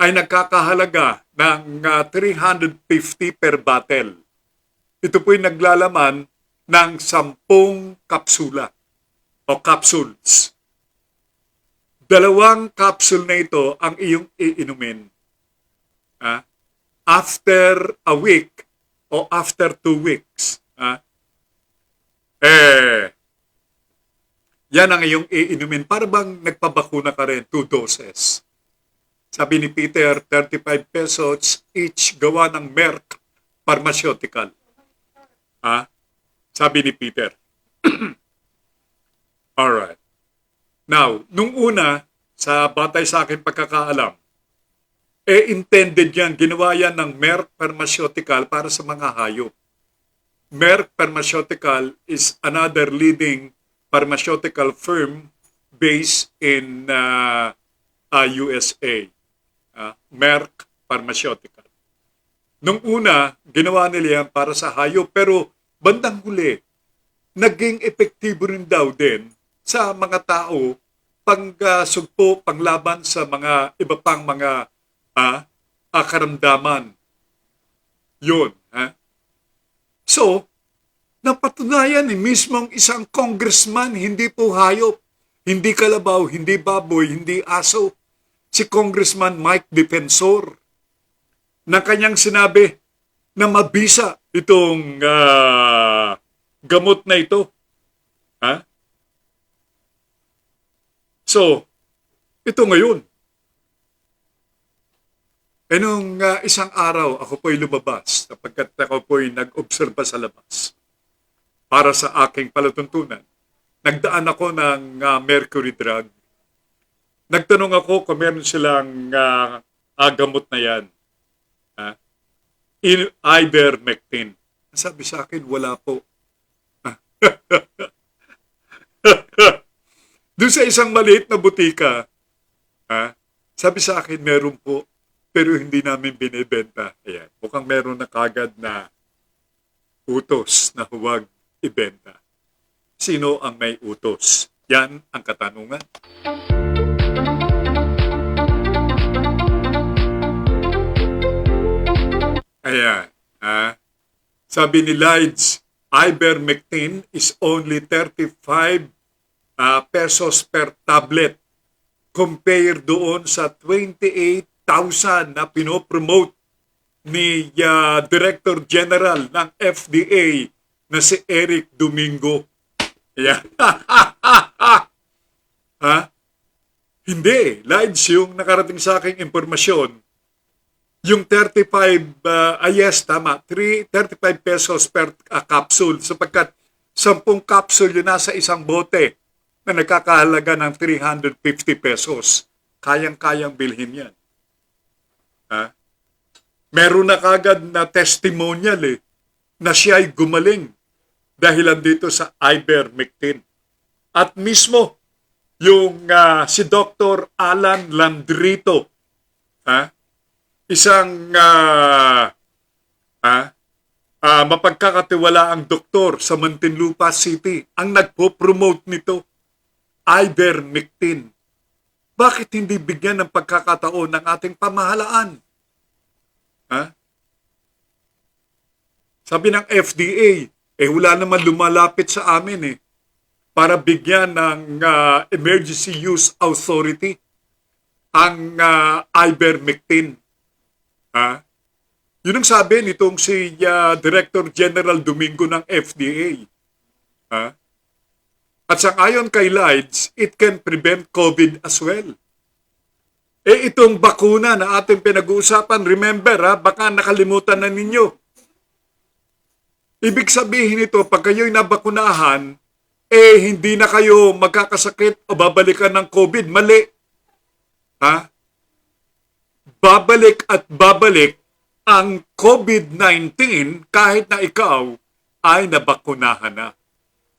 ay nagkakahalaga ng 350 per bottle. Ito po'y naglalaman ng 10 kapsula o capsules. 2 capsule na ito ang iyong iinumin. After a week o after 2 weeks. Yan ang iyong iinumin. Para bang nagpabakuna ka rin, 2 doses. Sabi ni Peter, 35 pesos each, gawa ng Merck Pharmaceutical. Sabi ni Peter. Alright. Now, nung una, sa batay sa akin pagkakaalam, intended yan, ginawa yan ng Merck Pharmaceutical para sa mga hayop. Merck Pharmaceutical is another leading pharmaceutical firm based in USA. Merck Pharmaceutical. Nung una, ginawa nila yan para sa hayop, pero bandang huli, naging epektibo rin daw din sa mga tao pangsugpo, panglaban sa mga iba pang mga karamdaman. Yun. So, napatunayan ni mismong isang congressman, hindi po hayop, hindi kalabaw, hindi baboy, hindi aso, si Congressman Mike Defensor, na kanyang sinabi na mabisa itong gamot na ito. So, ito ngayon. Nung isang araw, ako po'y lumabas sapagkat ako po'y nag-obserba sa labas para sa aking palatuntunan. Nagdaan ako ng mercury drug. Nagtanong ako kung meron silang gamot na yan. Ivermectin. Sabi sa akin, wala po. Doon sa isang maliit na butika, sabi sa akin, meron po, pero hindi namin binibenta. Ayan, mukhang meron na kagad na utos na huwag ibenta. Sino ang may utos? Yan ang katanungan. Ayan. Sabi ni Lides, ivermectin is only 35 pesos per tablet. compare doon sa 28,000 na pinopromote ni Director General ng FDA na si Eric Domingo. Yan. Ha? Hindi. Lides yung nakarating sa aking impormasyon. Yung 35, yes, tama, 35 pesos per capsule sapagkat 10 capsule yun nasa isang bote na nagkakahalaga ng 350 pesos. Kayang-kayang bilhin yan. Ha? Meron na kagad na testimonial na siya ay gumaling dahilan dito sa ivermectin. At mismo, yung si Dr. Alan Landrito, isang mapagkakatiwalaang doktor sa Muntinlupa City ang nagpo-promote nito, ivermectin. Bakit hindi bigyan ng pagkakataon ng ating pamahalaan? Sabi ng FDA, wala naman lumalapit sa amin para bigyan ng emergency use authority ang ivermectin. Yun ang sabi nitong si Director General Domingo ng FDA. At sang-ayon kay Lides, it can prevent COVID as well. Itong bakuna na ating pinag-uusapan, remember baka nakalimutan na ninyo. Ibig sabihin ito, pag kayo'y nabakunahan, hindi na kayo magkakasakit o babalikan ng COVID. Mali. Babalik at babalik ang COVID-19 kahit na ikaw ay nabakunahan na.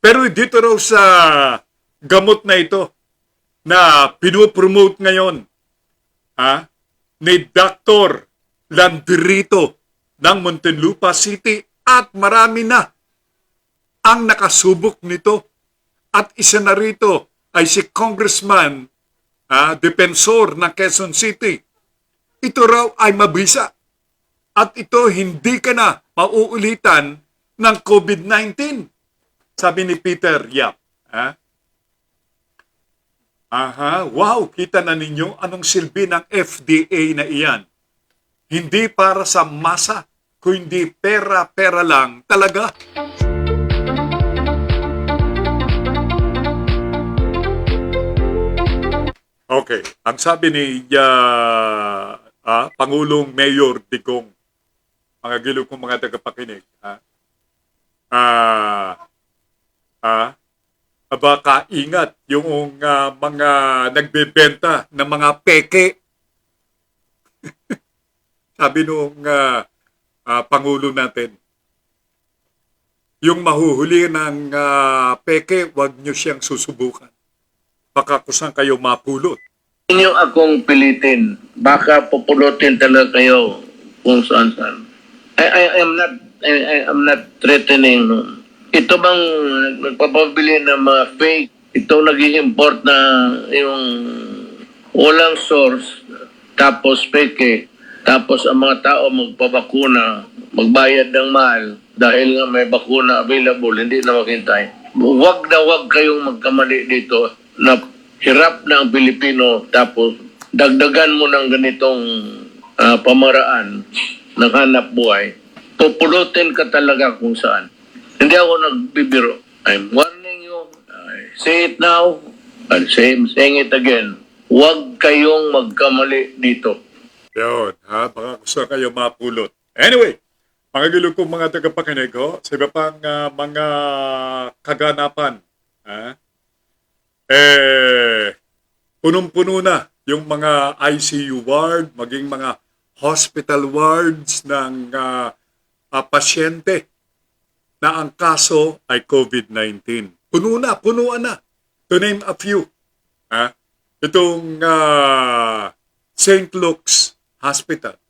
Pero dito raw sa gamot na ito na pinopromote ngayon ni Dr. Landrito ng Muntinlupa City at marami na ang nakasubok nito. At isa na rito ay si Congressman Defensor ng Quezon City. Ito raw ay mabisa. At ito hindi ka na mauulitan ng COVID-19. Sabi ni Peter Yap. Wow, kita na ninyo anong silbi ng FDA na iyan. Hindi para sa masa, kundi pera-pera lang talaga. Okay, ang sabi ni Pangulong Mayor Digong, mga gilo kong mga tagapakinig, baka ingat yung mga nagbebenta ng mga peke. Sabi nung Pangulo natin, yung mahuhuli ng peke, wag nyo siyang susubukan. Baka kusang kayo mapulot. Inyo akong pilitin. Baka pupulutin talaga kayo kung saan-saan. I am not threatening. Ito bang nagpapabili ng mga fake, ito nag-i-import na yung walang source, tapos fake, tapos ang mga tao magpabakuna, magbayad ng mahal, dahil nga may bakuna available, hindi na maghintay. Wag na wag kayong magkamali dito na hirap na ang Pilipino, tapos dagdagan mo ng ganitong pamaraan ng hanap buhay. Pupulutin ka talaga kung saan. Hindi ako nagbibiro. I'm warning you. I say it now. I'm saying it again. Huwag kayong magkamali dito. Yun, baka gusto kayo mapulot. Anyway, mga gilog kong mga tagapakinig, sa iba pang mga kaganapan, punong-puno na yung mga ICU ward, maging mga hospital wards ng pasyente na ang kaso ay COVID-19. Punuan na. To name a few. Itong St. Luke's Hospital.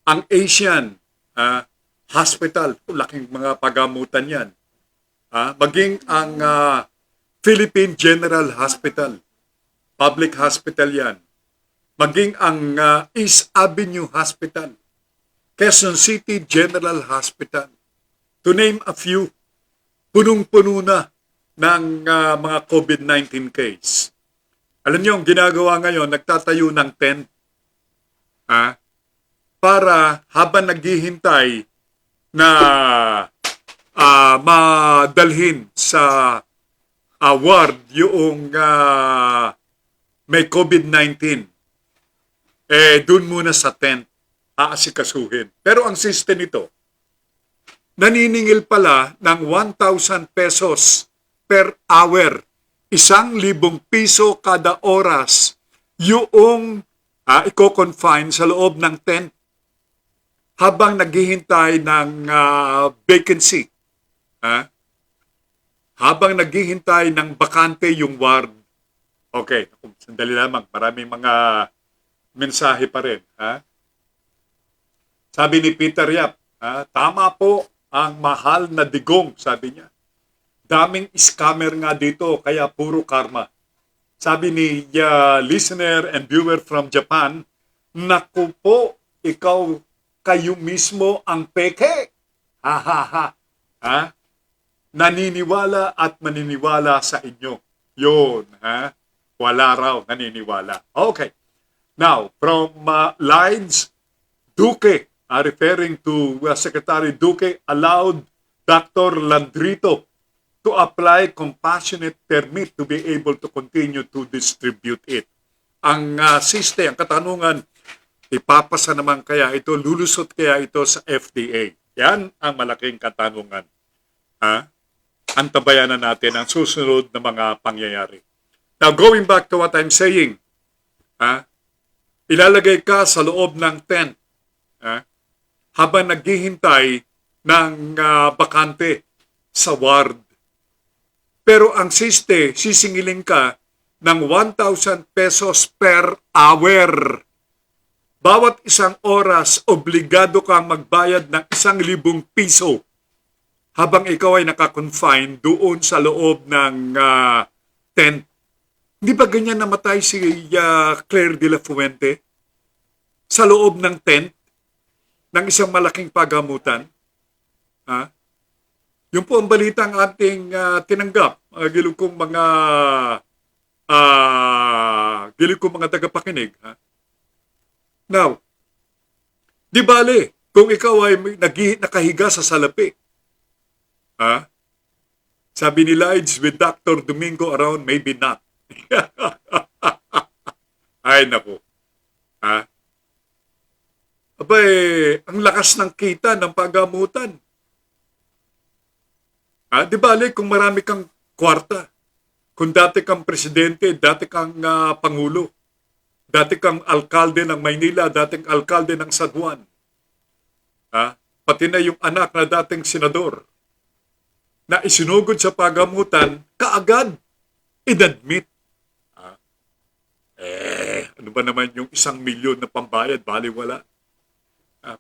Ang Asian Hospital. Laking mga pagamutan yan. Maging ang Philippine General Hospital. Public hospital yan. Maging ang East Avenue Hospital. Quezon City General Hospital. To name a few, punong-puno na ng mga COVID-19 case. Alam niyo, ang ginagawa ngayon, nagtatayo ng tent. Para habang naghihintay na madalhin sa ward yung may COVID-19, dun muna sa tent aasikasuhin. Pero ang system nito, naniningil pala ng 1,000 pesos per hour. 1,000 piso kada oras yung i-confine sa loob ng tent habang naghihintay ng vacancy. Habang naghihintay ng bakante yung ward. Okay, sandali lamang. Maraming mga mensahe pa rin. Sabi ni Peter Yap, tama po ang mahal na digong, sabi niya. Daming scammer nga dito, kaya puro karma. Sabi ni listener and viewer from Japan, naku po, kayo mismo ang peke. Ha ha ha. Naniniwala at maniniwala sa inyo. Yun, wala raw naniniwala. Okay. Now, from lines, Duque, referring to Secretary Duque, allowed Dr. Landrito to apply compassionate permit to be able to continue to distribute it. Ang ang katanungan, ipapasa naman kaya ito, lulusot kaya ito sa FDA? Yan ang malaking katanungan. Antabayanan natin ang susunod na mga pangyayari. Now, going back to what I'm saying, ilalagay ka sa loob ng tent habang naghihintay ng bakante sa ward. Pero ang sisingilin ka ng 1,000 pesos per hour. Bawat isang oras, obligado kang magbayad ng 1,000 piso habang ikaw ay nakakonfine doon sa loob ng tent. Di ba ganyan namatay si Claire de la Fuente sa loob ng tent ng isang malaking pagamutan? Yung po ang balitang ating tinanggap, gilid kong mga tagapakinig. Now, di bale, kung ikaw ay nakahiga sa salapi, sabi ni Lides with Dr. Domingo around, maybe not. Ay, naku. Abay, ang lakas ng kita ng pagamutan. Di bale, kung marami kang kwarta, kung dati kang presidente, dati kang pangulo, dati kang alkalde ng Maynila, dating alkalde ng San Juan, pati na yung anak na dating senador, na isinugod sa pagamutan, kaagad, inadmit. Ano ba naman yung 1,000,000 na pambayad, baliwala.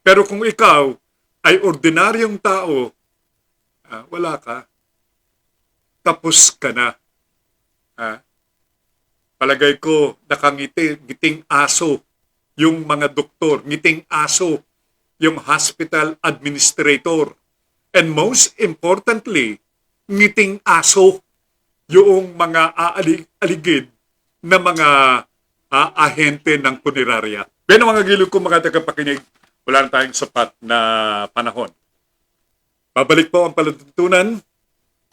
Pero kung ikaw ay ordinaryong tao, wala ka. Tapos ka na. Palagay ko, ngiting aso yung mga doktor, ngiting aso yung hospital administrator. And most importantly, ngiting aso yung mga aligid na mga ahente ng punerarya. Pero mga gilid ko mga tagapakinig, wala na tayong sapat na panahon. Babalik po ang palatuntunan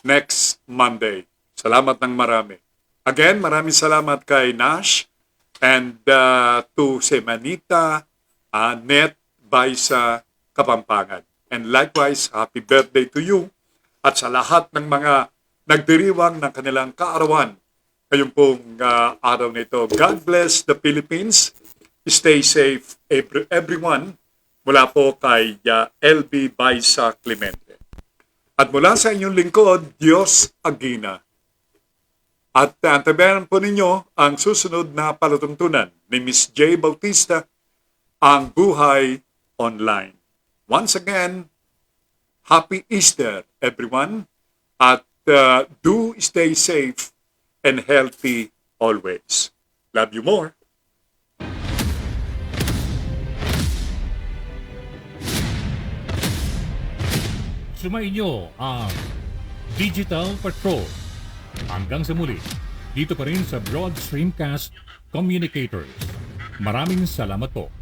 next Monday. Salamat ng marami. Again, maraming salamat kay Nash and to Semanita, Net, Baisa, Kapampangan. And likewise, happy birthday to you at sa lahat ng mga nagdiriwang ng kanilang kaarawan. Ngayong pong araw nito. God bless the Philippines. Stay safe, everyone. Mula po kay LB Baisa Clemente. At mula sa inyong lingkod, Diyos Agina. At antabayan po ninyo ang susunod na palatuntunan ni Miss J. Bautista, ang Buhay Online. Once again, Happy Easter, everyone. At do stay safe and healthy always. Love you more. Sumainyo ang Digital Patrol. Hanggang sa muli. dito pa rin sa Broad Streamcast Communicators. Maraming salamat po.